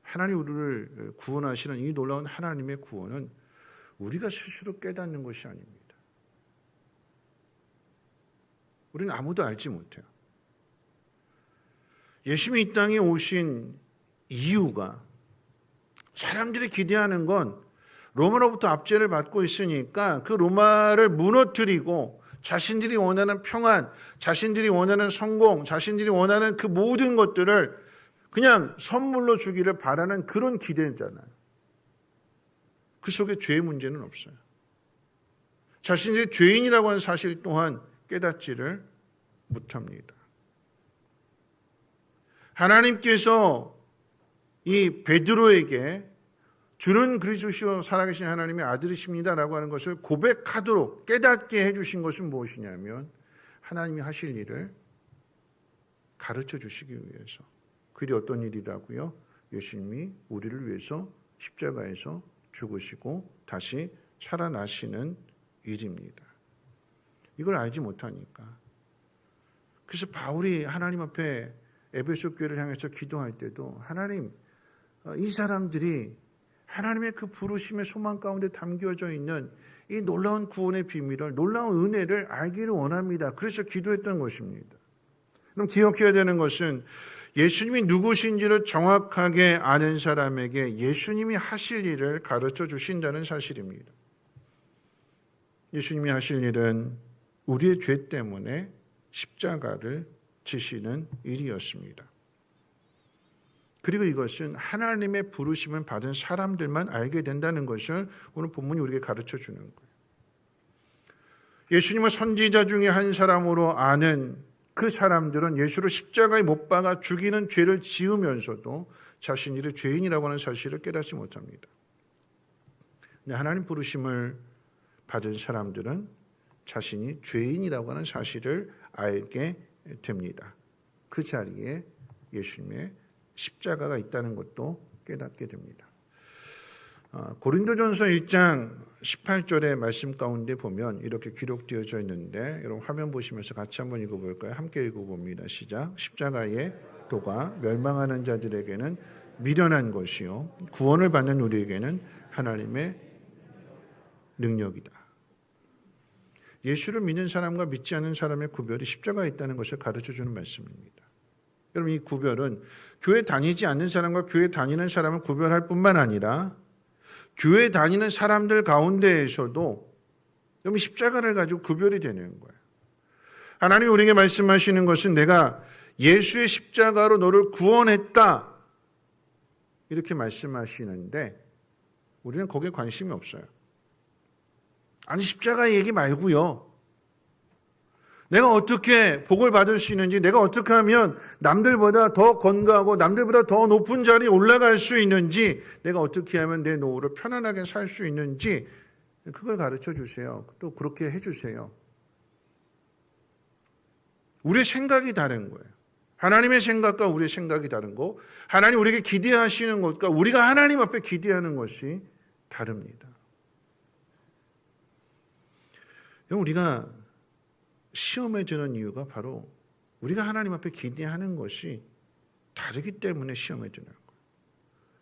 하나님 우리를 구원하시는 이 놀라운 하나님의 구원은 우리가 스스로 깨닫는 것이 아닙니다. 우리는 아무도 알지 못해요. 예수님이 이 땅에 오신 이유가, 사람들이 기대하는 건 로마로부터 압제를 받고 있으니까 그 로마를 무너뜨리고 자신들이 원하는 평안, 자신들이 원하는 성공, 자신들이 원하는 그 모든 것들을 그냥 선물로 주기를 바라는 그런 기대잖아요. 그 속에 죄의 문제는 없어요. 자신들이 죄인이라고 하는 사실 또한 깨닫지를 못합니다. 하나님께서 이 베드로에게 주는 그리스도시요 살아계신 하나님의 아들이십니다라고 하는 것을 고백하도록 깨닫게 해주신 것은 무엇이냐면 하나님이 하실 일을 가르쳐 주시기 위해서. 그 일이 어떤 일이라고요? 예수님이 우리를 위해서 십자가에서 죽으시고 다시 살아나시는 일입니다. 이걸 알지 못하니까. 그래서 바울이 하나님 앞에 에베소 교회를 향해서 기도할 때도 하나님, 이 사람들이 하나님의 그 부르심의 소망 가운데 담겨져 있는 이 놀라운 구원의 비밀을, 놀라운 은혜를 알기를 원합니다. 그래서 기도했던 것입니다. 그럼 기억해야 되는 것은 예수님이 누구신지를 정확하게 아는 사람에게 예수님이 하실 일을 가르쳐 주신다는 사실입니다. 예수님이 하실 일은 우리의 죄 때문에 십자가를 지시는 일이었습니다. 그리고 이것은 하나님의 부르심을 받은 사람들만 알게 된다는 것을 오늘 본문이 우리에게 가르쳐 주는 거예요. 예수님을 선지자 중에 한 사람으로 아는 그 사람들은 예수를 십자가에 못 박아 죽이는 죄를 지으면서도 자신이 죄인이라고 하는 사실을 깨닫지 못합니다. 근데 하나님 부르심을 받은 사람들은 자신이 죄인이라고 하는 사실을 알게 됩니다. 그 자리에 예수님의 십자가가 있다는 것도 깨닫게 됩니다. 고린도전서 1장 18절의 말씀 가운데 보면 이렇게 기록되어져 있는데 여러분 화면 보시면서 같이 한번 읽어볼까요? 함께 읽어봅니다. 시작. 십자가의 도가 멸망하는 자들에게는 미련한 것이요 구원을 받는 우리에게는 하나님의 능력이다. 예수를 믿는 사람과 믿지 않는 사람의 구별이 십자가에 있다는 것을 가르쳐주는 말씀입니다. 여러분, 이 구별은 교회 다니지 않는 사람과 교회 다니는 사람을 구별할 뿐만 아니라 교회 다니는 사람들 가운데에서도 여러분 십자가를 가지고 구별이 되는 거예요. 하나님이 우리에게 말씀하시는 것은 내가 예수의 십자가로 너를 구원했다 이렇게 말씀하시는데 우리는 거기에 관심이 없어요. 아니 십자가 얘기 말고요. 내가 어떻게 복을 받을 수 있는지, 내가 어떻게 하면 남들보다 더 건강하고 남들보다 더 높은 자리에 올라갈 수 있는지, 내가 어떻게 하면 내 노후를 편안하게 살 수 있는지 그걸 가르쳐 주세요. 또 그렇게 해 주세요. 우리의 생각이 다른 거예요. 하나님의 생각과 우리의 생각이 다른 거, 하나님 우리에게 기대하시는 것과 우리가 하나님 앞에 기대하는 것이 다릅니다. 우리가 시험에 드는 이유가 바로 우리가 하나님 앞에 기대하는 것이 다르기 때문에 시험에 드는 거예요.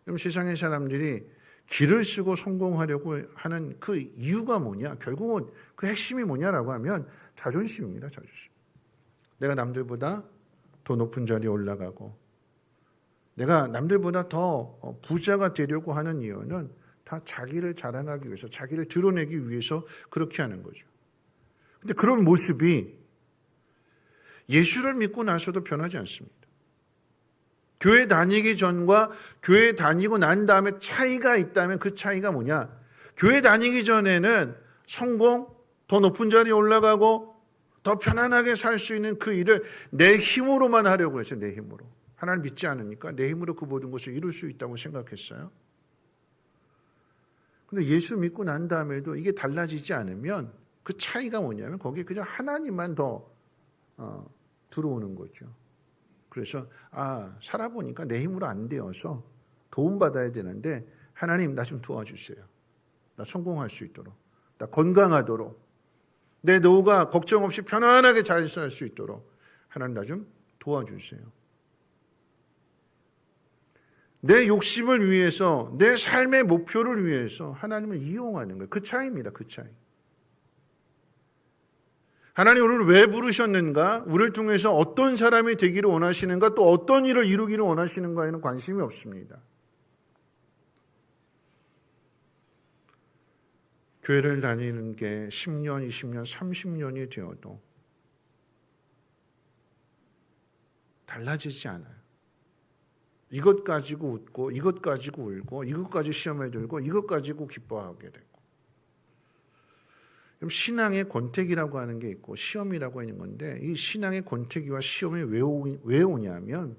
그럼 세상의 사람들이 길을 쓰고 성공하려고 하는 그 이유가 뭐냐? 결국은 그 핵심이 뭐냐라고 하면 자존심입니다. 자존심. 내가 남들보다 더 높은 자리에 올라가고 내가 남들보다 더 부자가 되려고 하는 이유는 다 자기를 자랑하기 위해서, 자기를 드러내기 위해서 그렇게 하는 거죠. 근데 그런 모습이 예수를 믿고 나서도 변하지 않습니다. 교회 다니기 전과 교회 다니고 난 다음에 차이가 있다면 그 차이가 뭐냐? 교회 다니기 전에는 성공, 더 높은 자리에 올라가고 더 편안하게 살 수 있는 그 일을 내 힘으로만 하려고 했어요. 내 힘으로. 하나님 믿지 않으니까 내 힘으로 그 모든 것을 이룰 수 있다고 생각했어요. 근데 예수 믿고 난 다음에도 이게 달라지지 않으면 그 차이가 뭐냐면 거기에 그냥 하나님만 더 들어오는 거죠. 그래서 살아보니까 내 힘으로 안 되어서 도움받아야 되는데 하나님 나 좀 도와주세요. 나 성공할 수 있도록, 나 건강하도록, 내 노후가 걱정 없이 편안하게 잘 살 수 있도록 하나님 나 좀 도와주세요. 내 욕심을 위해서, 내 삶의 목표를 위해서 하나님을 이용하는 거예요. 그 차이입니다. 그 차이. 하나님 우리를 왜 부르셨는가? 우리를 통해서 어떤 사람이 되기를 원하시는가? 또 어떤 일을 이루기를 원하시는가에는 관심이 없습니다. 교회를 다니는 게 10년, 20년, 30년이 되어도 달라지지 않아요. 이것 가지고 웃고, 이것 가지고 울고, 이것 가지고 시험에 들고, 이것 가지고 기뻐하게 되고. 그럼 신앙의 권태기라고 하는 게 있고 시험이라고 하는 건데, 이 신앙의 권태기와 시험이 왜 오냐면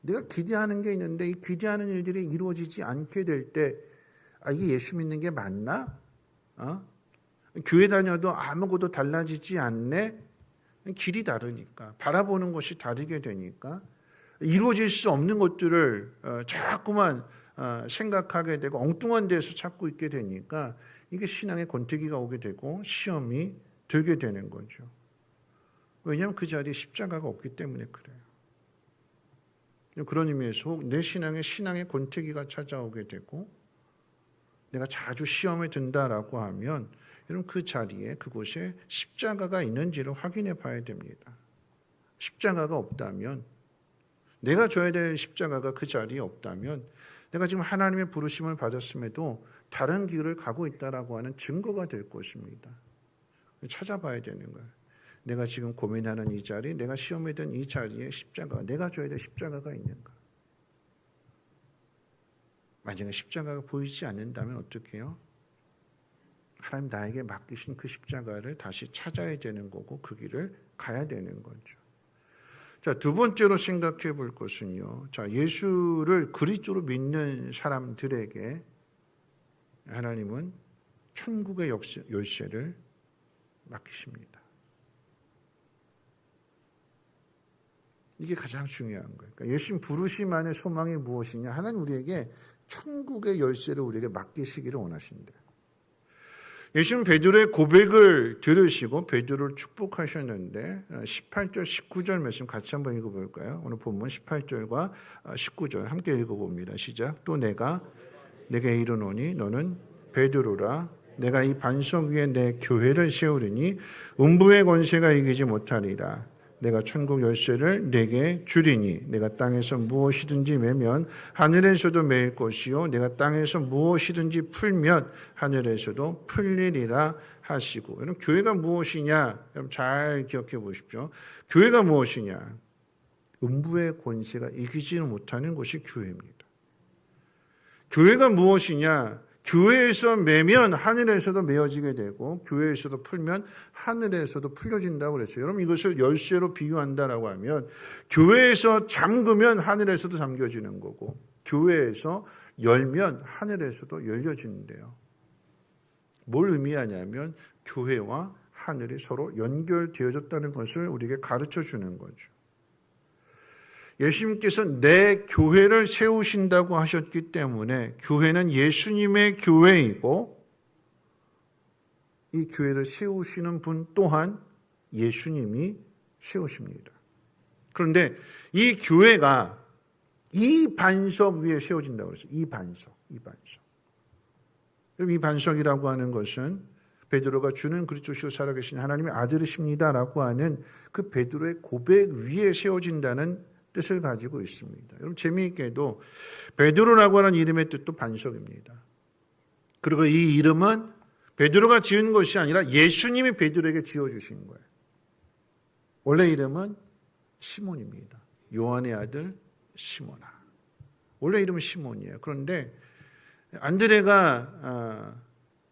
내가 기대하는 게 있는데 이 기대하는 일들이 이루어지지 않게 될 때 이게 예수 믿는 게 맞나? 교회 다녀도 아무것도 달라지지 않네? 길이 다르니까, 바라보는 것이 다르게 되니까 이루어질 수 없는 것들을 자꾸만 생각하게 되고 엉뚱한 데서 찾고 있게 되니까 이게 신앙의 권태기가 오게 되고 시험이 들게 되는 거죠. 왜냐하면 그 자리에 십자가가 없기 때문에 그래요. 그런 의미에서 내 신앙의 권태기가 찾아오게 되고 내가 자주 시험에 든다라고 하면 여러분 그 자리에 그곳에 십자가가 있는지를 확인해 봐야 됩니다. 십자가가 없다면, 내가 져야 될 십자가가 그 자리에 없다면 내가 지금 하나님의 부르심을 받았음에도 다른 길을 가고 있다라고 하는 증거가 될 것입니다. 찾아봐야 되는 거예요. 내가 지금 고민하는 이 자리, 내가 시험에 든 이 자리에 십자가, 내가 져야 될 십자가가 있는가? 만약에 십자가가 보이지 않는다면 어떻게 해요? 하나님 나에게 맡기신 그 십자가를 다시 찾아야 되는 거고 그 길을 가야 되는 거죠. 자, 두 번째로 생각해 볼 것은요. 자, 예수를 그리스도로 믿는 사람들에게 하나님은 천국의 열쇠를 맡기십니다. 이게 가장 중요한 거예요. 그러니까 예수님 부르심 안에 소망이 무엇이냐? 하나님 우리에게 천국의 열쇠를 우리에게 맡기시기를 원하신대요. 예수님 베드로의 고백을 들으시고 베드로를 축복하셨는데 18절, 19절 말씀 같이 한번 읽어볼까요? 오늘 본문 18절과 19절 함께 읽어봅니다. 시작. 또 내가 내게 이르노니 너는 베드로라. 내가 이 반석 위에 내 교회를 세우리니 음부의 권세가 이기지 못하리라. 내가 천국 열쇠를 내게 주리니 내가 땅에서 무엇이든지 매면 하늘에서도 매일 것이요 내가 땅에서 무엇이든지 풀면 하늘에서도 풀리리라 하시고. 여러분 교회가 무엇이냐? 여러분 잘 기억해 보십시오. 교회가 무엇이냐? 음부의 권세가 이기지는 못하는 것이 교회입니다. 교회가 무엇이냐? 교회에서 매면 하늘에서도 메어지게 되고 교회에서도 풀면 하늘에서도 풀려진다고 그랬어요. 여러분 이것을 열쇠로 비유한다라고 하면 교회에서 잠그면 하늘에서도 잠겨지는 거고 교회에서 열면 하늘에서도 열려지는데요. 뭘 의미하냐면 교회와 하늘이 서로 연결되어졌다는 것을 우리에게 가르쳐 주는 거죠. 예수님께서 내 교회를 세우신다고 하셨기 때문에 교회는 예수님의 교회이고 이 교회를 세우시는 분 또한 예수님이 세우십니다. 그런데 이 교회가 이 반석 위에 세워진다고 그랬어요. 이 반석. 이 반석이라고 하는 것은 베드로가 주는 그리스도시요 살아계신 하나님의 아들이십니다라고 하는 그 베드로의 고백 위에 세워진다는 뜻을 가지고 있습니다. 여러분 재미있게도 베드로라고 하는 이름의 뜻도 반석입니다. 그리고 이 이름은 베드로가 지은 것이 아니라 예수님이 베드로에게 지어주신 거예요. 원래 이름은 시몬입니다. 요한의 아들 시몬아. 원래 이름은 시몬이에요. 그런데 안드레가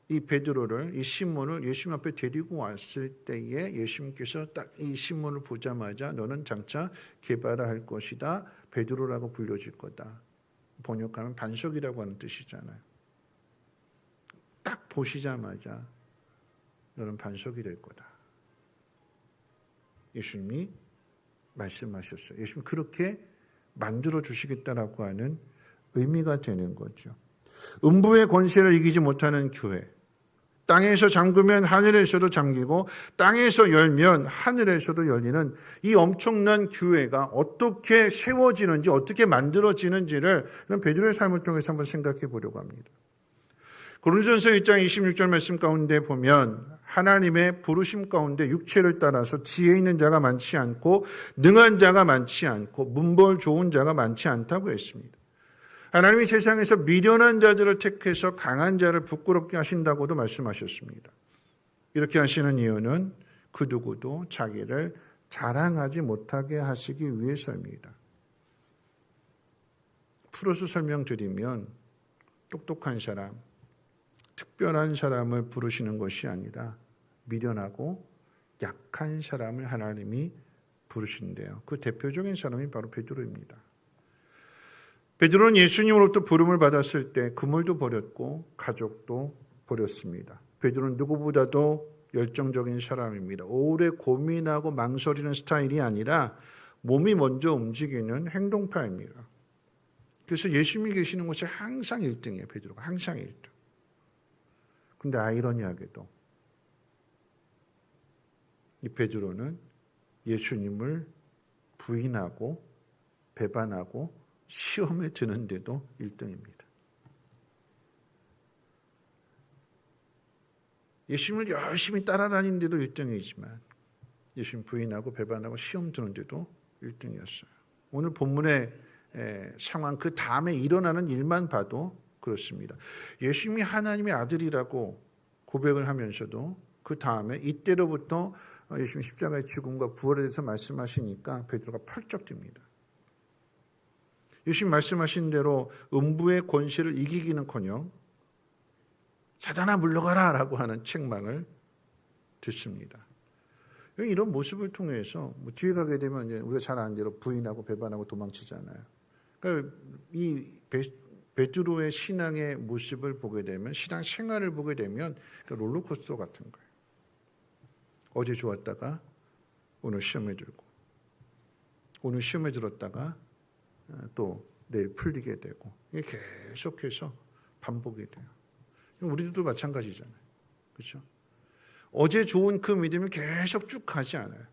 이 베드로를, 이 시몬을 예수님 앞에 데리고 왔을 때에 예수님께서 딱 이 시몬을 보자마자 너는 장차 게바라 할 것이다. 베드로라고 불려질 거다. 번역하면 반석이라고 하는 뜻이잖아요. 딱 보시자마자 너는 반석이 될 거다. 예수님이 말씀하셨어요. 예수님 그렇게 만들어 주시겠다라고 하는 의미가 되는 거죠. 음부의 권세를 이기지 못하는 교회. 땅에서 잠그면 하늘에서도 잠기고 땅에서 열면 하늘에서도 열리는 이 엄청난 교회가 어떻게 세워지는지 어떻게 만들어지는지를 베드로의 삶을 통해서 한번 생각해 보려고 합니다. 고린도전서 1장 26절 말씀 가운데 보면 하나님의 부르심 가운데 육체를 따라서 지혜 있는 자가 많지 않고 능한 자가 많지 않고 문벌 좋은 자가 많지 않다고 했습니다. 하나님이 세상에서 미련한 자들을 택해서 강한 자를 부끄럽게 하신다고도 말씀하셨습니다. 이렇게 하시는 이유는 그 누구도 자기를 자랑하지 못하게 하시기 위해서입니다. 풀어서 설명드리면 똑똑한 사람, 특별한 사람을 부르시는 것이 아니라 미련하고 약한 사람을 하나님이 부르신대요. 그 대표적인 사람이 바로 베드로입니다. 베드로는 예수님으로부터 부름을 받았을 때 그물도 버렸고 가족도 버렸습니다. 베드로는 누구보다도 열정적인 사람입니다. 오래 고민하고 망설이는 스타일이 아니라 몸이 먼저 움직이는 행동파입니다. 그래서 예수님이 계시는 곳에 항상 1등이에요. 베드로가 항상 1등. 근데 아이러니하게도 이 베드로는 예수님을 부인하고 배반하고 시험에 드는데도 1등입니다. 예수님을 열심히 따라다니는데도 1등이지만 예수님 부인하고 배반하고 시험 드는데도 1등이었어요. 오늘 본문의 상황 그 다음에 일어나는 일만 봐도 그렇습니다. 예수님이 하나님의 아들이라고 고백을 하면서도 그 다음에 이때로부터 예수님 십자가의 죽음과 부활에 대해서 말씀하시니까 베드로가 펄쩍 뜁니다. 예수님 말씀하신 대로 음부의 권세를 이기기는커녕 사단아 물러가라 라고 하는 책망을 듣습니다. 이런 모습을 통해서 뒤에 가게 되면 이제 우리가 잘 아는 대로 부인하고 배반하고 도망치잖아요. 그러니까 이 베드로의 신앙의 모습을 보게 되면 신앙 생활을 보게 되면 롤러코스터 같은 거예요. 어제 좋았다가 오늘 시험에 들고 오늘 시험에 들었다가 또 내일 풀리게 되고 이게 계속해서 반복이 돼요. 우리들도 마찬가지잖아요. 그렇죠? 어제 좋은 그 믿음이 계속 쭉 가지 않아요.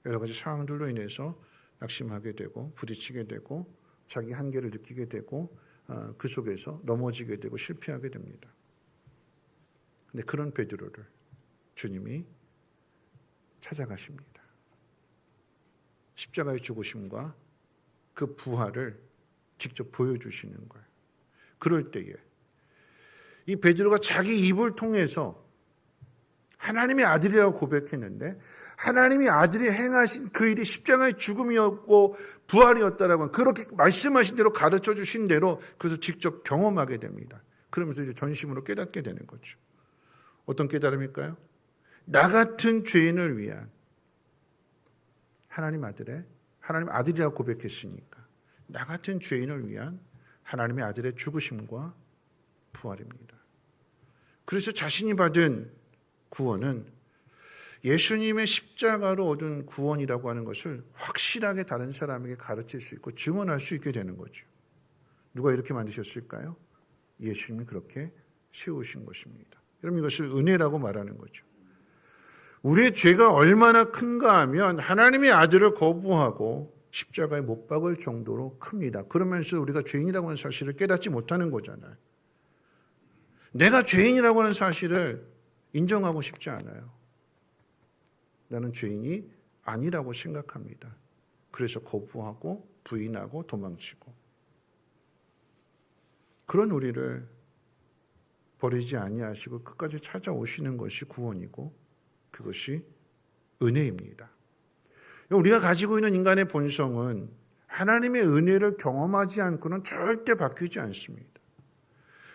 여러 가지 상황들로 인해서 낙심하게 되고 부딪히게 되고 자기 한계를 느끼게 되고 그 속에서 넘어지게 되고 실패하게 됩니다. 근데 그런 베드로를 주님이 찾아가십니다. 십자가의 죽으심과 그 부활을 직접 보여주시는 거예요. 그럴 때에 이 베드로가 자기 입을 통해서 하나님의 아들이라고 고백했는데 하나님이 아들이 행하신 그 일이 십자가의 죽음이었고 부활이었다라고 그렇게 말씀하신 대로 가르쳐 주신 대로 그래서 직접 경험하게 됩니다. 그러면서 이제 전심으로 깨닫게 되는 거죠. 어떤 깨달음일까요? 나 같은 죄인을 위한 하나님 아들이라고 고백했으니까 나 같은 죄인을 위한 하나님의 아들의 죽으심과 부활입니다. 그래서 자신이 받은 구원은 예수님의 십자가로 얻은 구원이라고 하는 것을 확실하게 다른 사람에게 가르칠 수 있고 증언할 수 있게 되는 거죠. 누가 이렇게 만드셨을까요? 예수님이 그렇게 세우신 것입니다. 여러분 이것을 은혜라고 말하는 거죠. 우리의 죄가 얼마나 큰가 하면 하나님의 아들을 거부하고 십자가에 못 박을 정도로 큽니다. 그러면서 우리가 죄인이라고 하는 사실을 깨닫지 못하는 거잖아요. 내가 죄인이라고 하는 사실을 인정하고 싶지 않아요. 나는 죄인이 아니라고 생각합니다. 그래서 거부하고 부인하고 도망치고. 그런 우리를 버리지 아니하시고 끝까지 찾아오시는 것이 구원이고 그것이 은혜입니다. 우리가 가지고 있는 인간의 본성은 하나님의 은혜를 경험하지 않고는 절대 바뀌지 않습니다.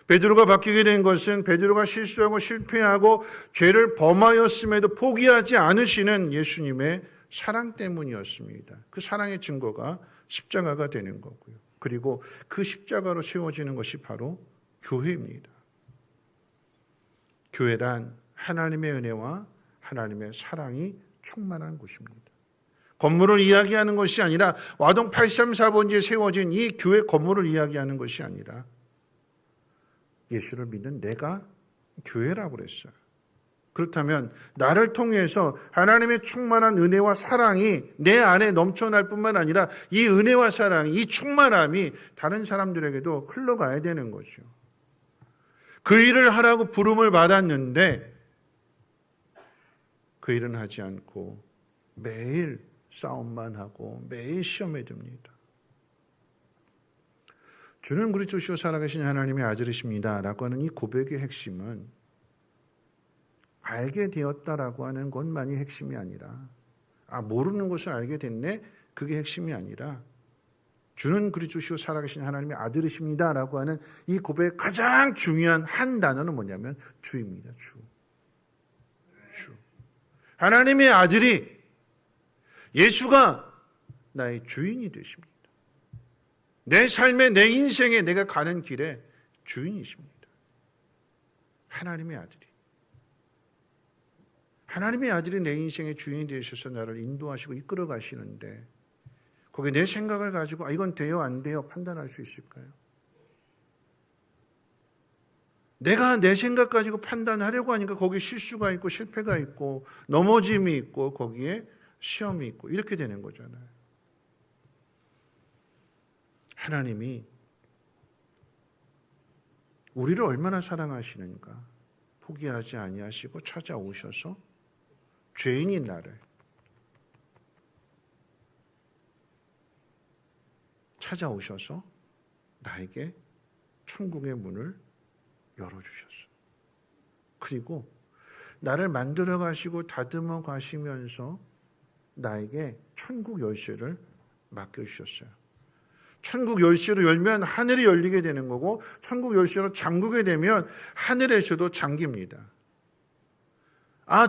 베드로가 바뀌게 된 것은 베드로가 실수하고 실패하고 죄를 범하였음에도 포기하지 않으시는 예수님의 사랑 때문이었습니다. 그 사랑의 증거가 십자가가 되는 거고요. 그리고 그 십자가로 세워지는 것이 바로 교회입니다. 교회란 하나님의 은혜와 하나님의 사랑이 충만한 곳입니다. 건물을 이야기하는 것이 아니라 와동 834번지에 세워진 이 교회 건물을 이야기하는 것이 아니라 예수를 믿는 내가 교회라고 그랬어요. 그렇다면 나를 통해서 하나님의 충만한 은혜와 사랑이 내 안에 넘쳐날 뿐만 아니라 이 은혜와 사랑, 이 충만함이 다른 사람들에게도 흘러가야 되는 거죠. 그 일을 하라고 부름을 받았는데 그 일은 하지 않고 매일 싸움만 하고 매일 시험에 듭니다. 주는 그리스도시요 살아계신 하나님의 아들이십니다 라고 하는 이 고백의 핵심은 알게 되었다라고 하는 것만이 핵심이 아니라 모르는 것을 알게 됐네 그게 핵심이 아니라 주는 그리스도시요 살아계신 하나님의 아들이십니다 라고 하는 이 고백의 가장 중요한 한 단어는 뭐냐면 주입니다. 주. 하나님의 아들이 예수가 나의 주인이 되십니다. 내 삶에 내 인생에 내가 가는 길에 주인이십니다. 하나님의 아들이. 하나님의 아들이 내 인생의 주인이 되셔서 나를 인도하시고 이끌어 가시는데 거기에 내 생각을 가지고 이건 돼요 안 돼요 판단할 수 있을까요? 내가 내 생각 가지고 판단하려고 하니까 거기에 실수가 있고 실패가 있고 넘어짐이 있고 거기에 시험이 있고 이렇게 되는 거잖아요. 하나님이 우리를 얼마나 사랑하시는가 포기하지 아니하시고 찾아오셔서 죄인인 나를 찾아오셔서 나에게 천국의 문을 열어주셨어. 그리고 나를 만들어 가시고 다듬어 가시면서 나에게 천국 열쇠를 맡겨주셨어요. 천국 열쇠로 열면 하늘이 열리게 되는 거고 천국 열쇠로 잠그게 되면 하늘에서도 잠깁니다.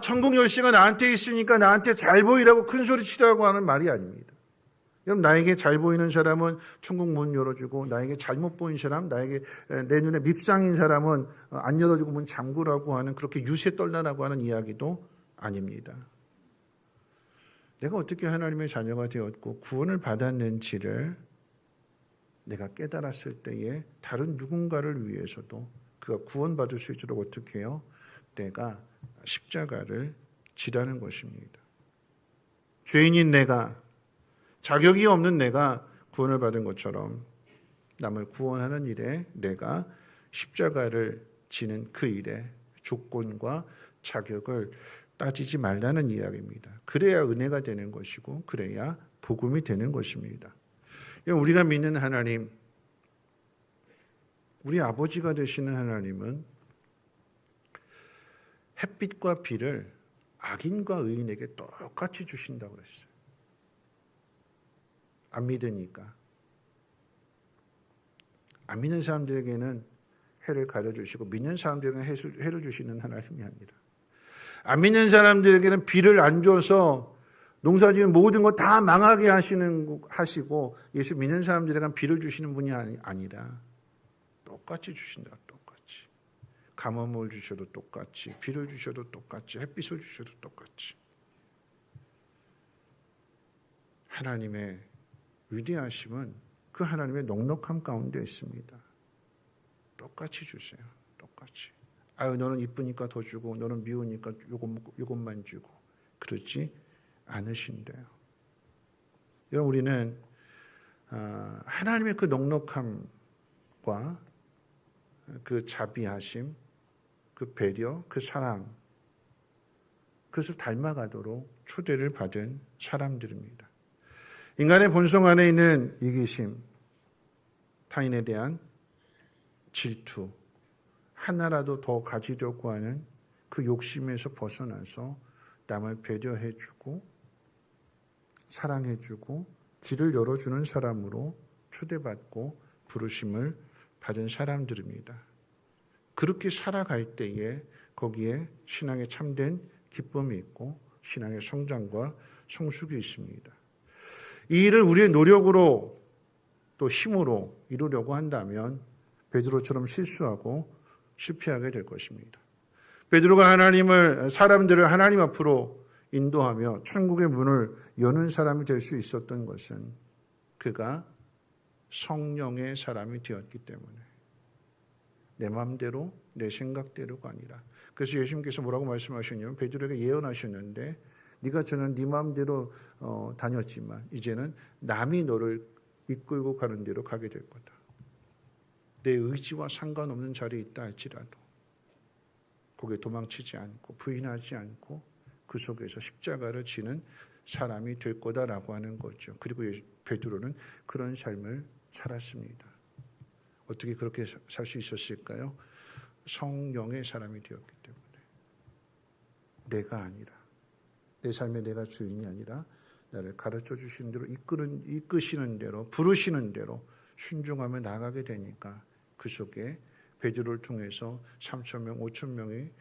천국 열쇠가 나한테 있으니까 나한테 잘 보이라고 큰 소리 치라고 하는 말이 아닙니다. 여러분 나에게 잘 보이는 사람은 천국 문 열어주고 나에게 잘못 보이는 사람, 나에게 내 눈에 밉상인 사람은 안 열어주고 문 잠그라고 하는 그렇게 유세 떨라라고 하는 이야기도 아닙니다. 내가 어떻게 하나님의 자녀가 되었고 구원을 받았는지를 내가 깨달았을 때에 다른 누군가를 위해서도 그가 구원받을 수 있도록 어떻게 해요? 내가 십자가를 지라는 것입니다. 죄인인 내가 자격이 없는 내가 구원을 받은 것처럼 남을 구원하는 일에 내가 십자가를 지는 그 일에 조건과 자격을 따지지 말라는 이야기입니다. 그래야 은혜가 되는 것이고 그래야 복음이 되는 것입니다. 우리가 믿는 하나님, 우리 아버지가 되시는 하나님은 햇빛과 비를 악인과 의인에게 똑같이 주신다고 그랬어요. 안 믿으니까. 안 믿는 사람들에게는 해를 가려주시고 믿는 사람들에게는 해를 주시는 하나님이 아니라 안 믿는 사람들에게는 비를 안 줘서 농사지은 모든 거 다 망하게 하시고 예수 믿는 사람들에게는 비를 주시는 분이 아니라 똑같이 주신다. 똑같이. 가뭄을 주셔도 똑같이, 비를 주셔도 똑같이, 햇빛을 주셔도 똑같이. 하나님의 위대하심은 그 하나님의 넉넉함 가운데 있습니다. 똑같이 주세요. 똑같이. 너는 이쁘니까 더 주고 너는 미우니까 요것만 주고 그렇지 않으신대요. 여러분 우리는 하나님의 그 넉넉함과 그 자비하심, 그 배려, 그 사랑 그것을 닮아가도록 초대를 받은 사람들입니다. 인간의 본성 안에 있는 이기심, 타인에 대한 질투, 하나라도 더 가지려고 하는 그 욕심에서 벗어나서 남을 배려해주고 사랑해주고 길을 열어주는 사람으로 초대받고 부르심을 받은 사람들입니다. 그렇게 살아갈 때에 거기에 신앙의 참된 기쁨이 있고 신앙의 성장과 성숙이 있습니다. 이 일을 우리의 노력으로 또 힘으로 이루려고 한다면 베드로처럼 실수하고 실패하게 될 것입니다. 베드로가 사람들을 하나님 앞으로 인도하며 천국의 문을 여는 사람이 될 수 있었던 것은 그가 성령의 사람이 되었기 때문에, 내 마음대로 내 생각대로가 아니라. 그래서 예수님께서 뭐라고 말씀하셨냐면 베드로에게 예언하셨는데, 네가 저는 네 마음대로 다녔지만 이제는 남이 너를 이끌고 가는 대로 가게 될 거다. 내 의지와 상관없는 자리에 있다 할지라도 거기에 도망치지 않고 부인하지 않고 그 속에서 십자가를 지는 사람이 될 거다라고 하는 거죠. 그리고 베드로는 그런 삶을 살았습니다. 어떻게 그렇게 살 수 있었을까요? 성령의 사람이 되었기 때문에. 내가 아니라, 내 삶에 내가 주인이 아니라 나를 가르쳐 주시는 대로, 이끄시는 대로, 부르시는 대로 순종하며 나가게 되니까 그 속에 베드로를 통해서 3,000명, 5,000명이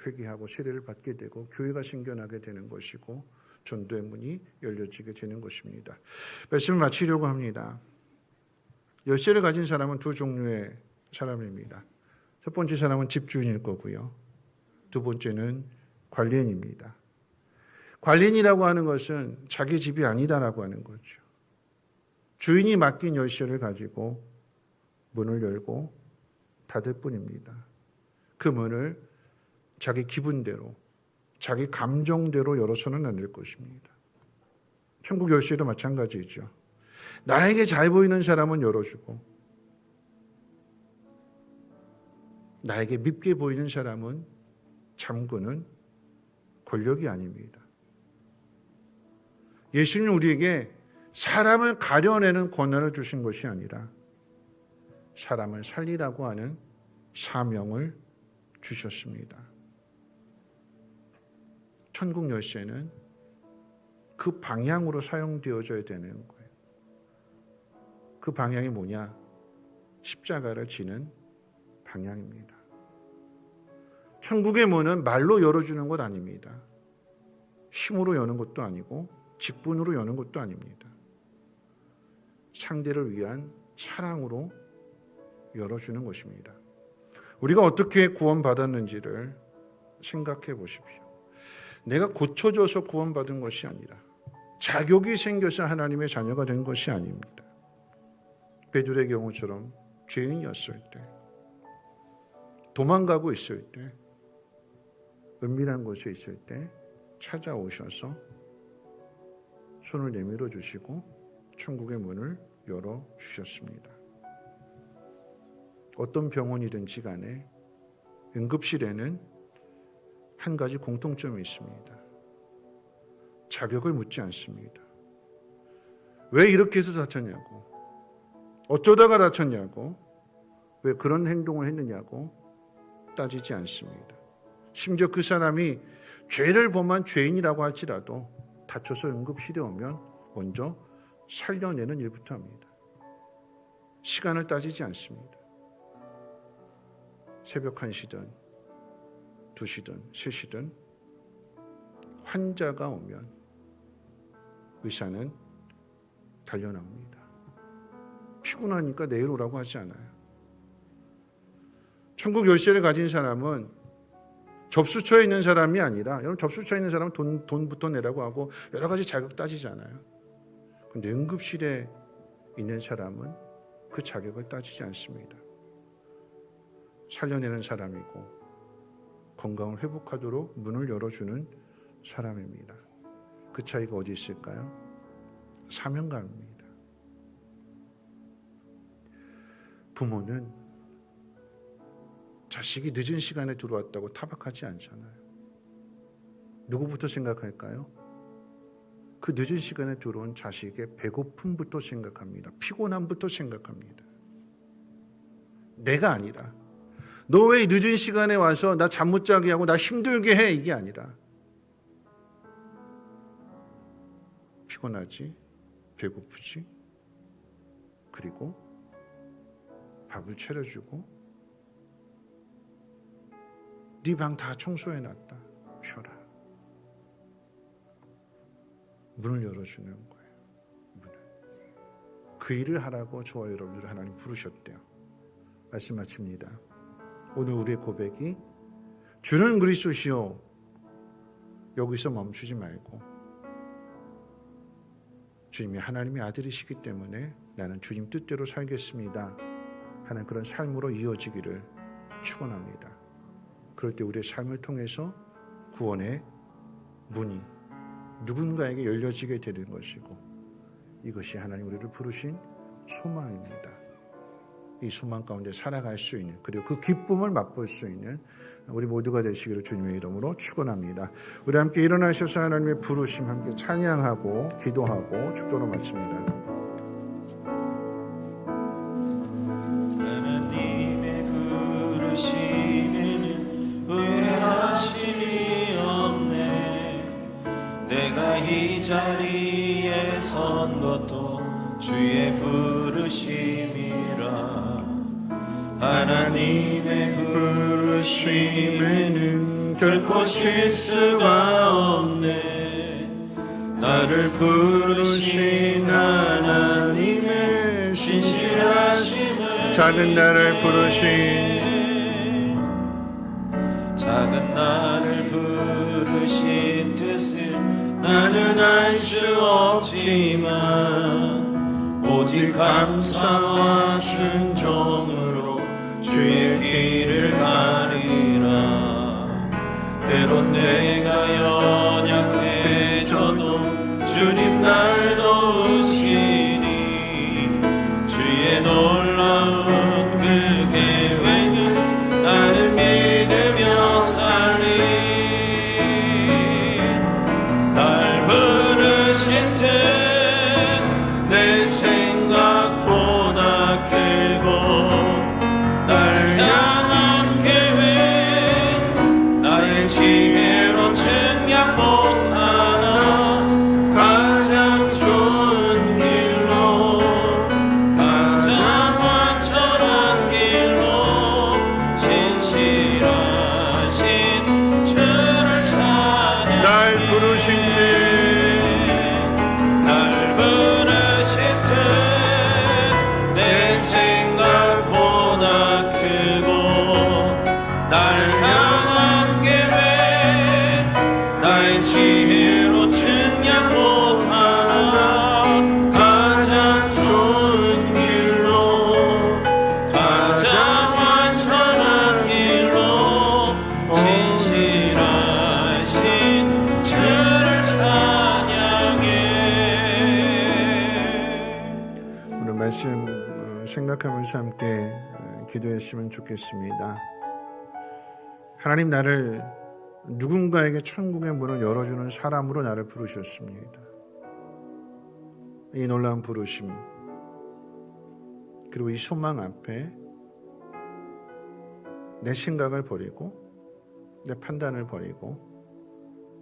회개하고 세례를 받게 되고 교회가 생겨나게 되는 것이고 전도의 문이 열려지게 되는 것입니다. 말씀을 마치려고 합니다. 열쇠를 가진 사람은 두 종류의 사람입니다. 첫 번째 사람은 집주인일 거고요. 두 번째는 관리인입니다. 관리인이라고 하는 것은 자기 집이 아니다라고 하는 거죠. 주인이 맡긴 열쇠를 가지고 문을 열고 닫을 뿐입니다. 그 문을 자기 기분대로, 자기 감정대로 열어서는 안 될 것입니다. 천국 열쇠도 마찬가지죠. 나에게 잘 보이는 사람은 열어주고 나에게 밉게 보이는 사람은 잠그는 권력이 아닙니다. 예수님은 우리에게 사람을 가려내는 권한을 주신 것이 아니라 사람을 살리라고 하는 사명을 주셨습니다. 천국 열쇠는 그 방향으로 사용되어져야 되는 거예요. 그 방향이 뭐냐? 십자가를 지는 방향입니다. 천국의 문은 말로 열어주는 것 아닙니다. 힘으로 여는 것도 아니고 직분으로 여는 것도 아닙니다. 상대를 위한 사랑으로 열어주는 것입니다. 우리가 어떻게 구원받았는지를 생각해 보십시오. 내가 고쳐져서 구원받은 것이 아니라 자격이 생겨서 하나님의 자녀가 된 것이 아닙니다. 베드로의 경우처럼 죄인이었을 때, 도망가고 있을 때, 은밀한 곳에 있을 때 찾아오셔서 손을 내밀어 주시고 천국의 문을 열어 주셨습니다. 어떤 병원이든지 간에 응급실에는 한 가지 공통점이 있습니다. 자격을 묻지 않습니다. 왜 이렇게 해서 다쳤냐고, 어쩌다가 다쳤냐고, 왜 그런 행동을 했느냐고 따지지 않습니다. 심지어 그 사람이 죄를 범한 죄인이라고 할지라도 다쳐서 응급실에 오면 먼저 살려내는 일부터 합니다. 시간을 따지지 않습니다. 새벽 1시든 2시든 3시든 환자가 오면 의사는 달려나옵니다. 피곤하니까 내일 오라고 하지 않아요. 천국 열쇠를 가진 사람은 접수처에 있는 사람이 아니라, 여러분 접수처에 있는 사람은 돈부터 내라고 하고 여러 가지 자격 따지잖아요. 그런데 응급실에 있는 사람은 그 자격을 따지지 않습니다. 살려내는 사람이고 건강을 회복하도록 문을 열어주는 사람입니다. 그 차이가 어디 있을까요? 사명감입니다. 부모는 자식이 늦은 시간에 들어왔다고 타박하지 않잖아요. 누구부터 생각할까요? 그 늦은 시간에 들어온 자식의 배고픔부터 생각합니다. 피곤함부터 생각합니다. 내가 아니라, 너 왜 늦은 시간에 와서 나 잠 못 자게 하고 나 힘들게 해, 이게 아니라, 피곤하지, 배고프지, 그리고 밥을 차려주고 네 방 다 청소해놨다, 쉬어라. 문을 열어주는 거예요. 문을. 그 일을 하라고 저와 여러분들을 하나님 부르셨대요. 말씀 마칩니다. 오늘 우리의 고백이 주는 그리스도시요 여기서 멈추지 말고 주님이 하나님의 아들이시기 때문에 나는 주님 뜻대로 살겠습니다 하는 그런 삶으로 이어지기를 축원합니다. 그럴 때 우리의 삶을 통해서 구원의 문이 누군가에게 열려지게 되는 것이고, 이것이 하나님 우리를 부르신 소망입니다. 이 소망 가운데 살아갈 수 있는, 그리고 그 기쁨을 맛볼 수 있는 우리 모두가 되시기를 주님의 이름으로 축원합니다. 우리 함께 일어나셔서 하나님의 부르심 함께 찬양하고 기도하고 축도로 마칩니다. 하나님의 부르심에는 후회하심이 없네. 내가 이 자리에 선 것도 주의 부르심이라. 하나님의 부르심에는 결코 실수가 없네. 나를 부르신 하나님의 신실하심을 작은 나를 작은 나를 부르신 뜻을 나는 알 수 없지만 오직 감사와 순종으로 주의 길을 가리라. 때론 내가 연약해져도 주님 날 도우시니 주의 놀라운 그 계획은 나를 믿으며 살리. 날 부르신 뜻 내 생각보다 크고 날 향한 계획 나의 지혜로 측량 못하나 가장 좋은 길로 가장 완전한 길로 신실하신 주를 찬양해. 날 부르신 날 부르신 뜻 내 생각보다 크고 날 향한 계획 나의 지혜로 측량 못하나 가장 좋은 길로 가장 완전한 길로 진실하신 주를 찬양해. 오늘 말씀 생각하면서 함께 기도했으면 좋겠습니다. 하나님, 나를 누군가에게 천국의 문을 열어주는 사람으로 나를 부르셨습니다. 이 놀라운 부르심, 그리고 이 소망 앞에 내 생각을 버리고 내 판단을 버리고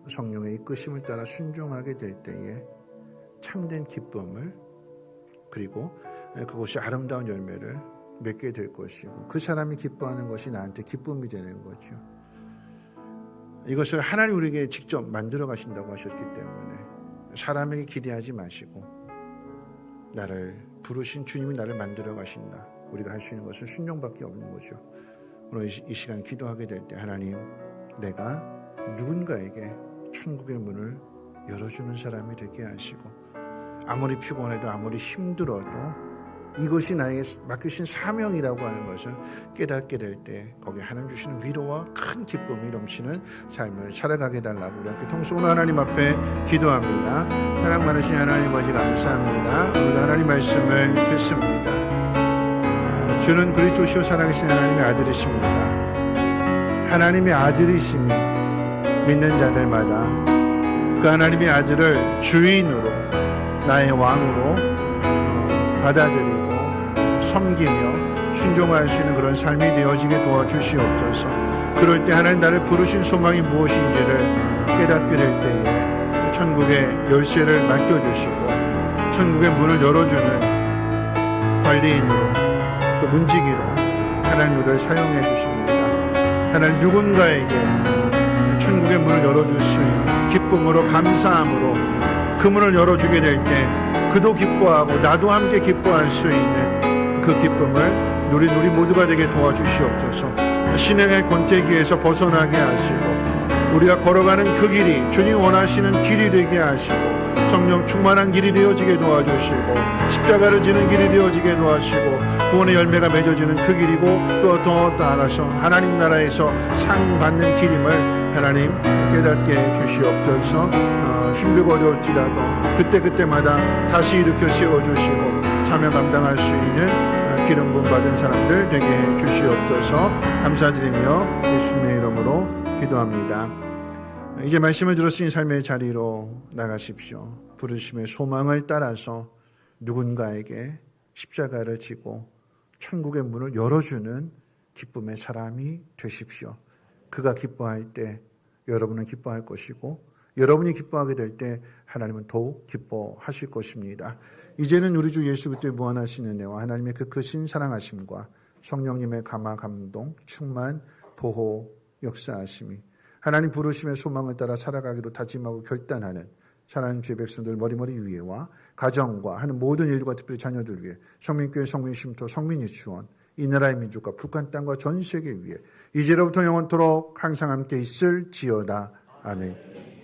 성령의 이끄심을 따라 순종하게 될 때에 참된 기쁨을, 그리고 그것이 아름다운 열매를 맺게 될 것이고, 그 사람이 기뻐하는 것이 나한테 기쁨이 되는 거죠. 이것을 하나님 우리에게 직접 만들어 가신다고 하셨기 때문에 사람에게 기대하지 마시고 나를 부르신 주님이 나를 만들어 가신다. 우리가 할 수 있는 것은 순종밖에 없는 거죠. 오늘 이 시간 기도하게 될 때, 하나님, 내가 누군가에게 천국의 문을 열어주는 사람이 되게 하시고, 아무리 피곤해도 아무리 힘들어도 이것이 나에게 맡기신 사명이라고 하는 것을 깨닫게 될 때 거기에 하나님 주시는 위로와 큰 기쁨이 넘치는 삶을 살아가게 달라고 우리 함께 통수 오늘 하나님 앞에 기도합니다. 사랑 많으신 하나님 아버지, 감사합니다. 오늘 하나님 말씀을 듣습니다. 주는 그리스도시요 살아계신 하나님의 아들이십니다. 하나님의 아들이심이 믿는 자들마다 그 하나님의 아들을 주인으로, 나의 왕으로 받아들이고 섬기며 순종할 수 있는 그런 삶이 되어지게 도와주시옵소서. 그럴 때 하나님, 나를 부르신 소망이 무엇인지를 깨닫게 될 때에 천국의 열쇠를 맡겨주시고 천국의 문을 열어주는 관리인으로, 그 문지기로 하나님 우리를 사용해 주십니다. 하나님, 누군가에게 천국의 문을 열어줄 수 있는 기쁨으로, 감사함으로 그 문을 열어주게 될 때 그도 기뻐하고 나도 함께 기뻐할 수 있는 그 기쁨을 누린 우리 모두가 되게 도와주시옵소서. 신앙의 권태기에서 벗어나게 하시고 우리가 걸어가는 그 길이 주님 원하시는 길이 되게 하시고 성령 충만한 길이 되어지게 도와주시고 십자가를 지는 길이 되어지게 도와주시고 구원의 열매가 맺어지는 그 길이고 또 더 나아가서 하나님 나라에서 상 받는 길임을 하나님 깨닫게 주시옵소서. 힘들고 어려울지라도 그때그때마다 다시 일으켜 세워주시고 사명 감당할 수 있는 기름 부음 받은 사람들 되게 주시옵소서. 감사드리며 예수님의 이름으로 기도합니다. 이제 말씀을 들었으니 삶의 자리로 나가십시오. 부르심의 소망을 따라서 누군가에게 십자가를 지고 천국의 문을 열어주는 기쁨의 사람이 되십시오. 그가 기뻐할 때 여러분은 기뻐할 것이고 여러분이 기뻐하게 될 때 하나님은 더욱 기뻐하실 것입니다. 이제는 우리 주 예수 그리스도의 무한하신 은혜와 하나님의 그 크신 사랑하심과 성령님의 감화 감동 충만 보호 역사하심이 하나님 부르심의 소망을 따라 살아가기로 다짐하고 결단하는 사랑하는 주의 백성들 머리머리 위에와 가정과 하는 모든 일과 특별히 자녀들 위해 성민교회 성민쉼터 성민유치원 이 나라의 민족과 북한 땅과 전 세계 위에 이제로부터 영원토록 항상 함께 있을지어다. 아멘.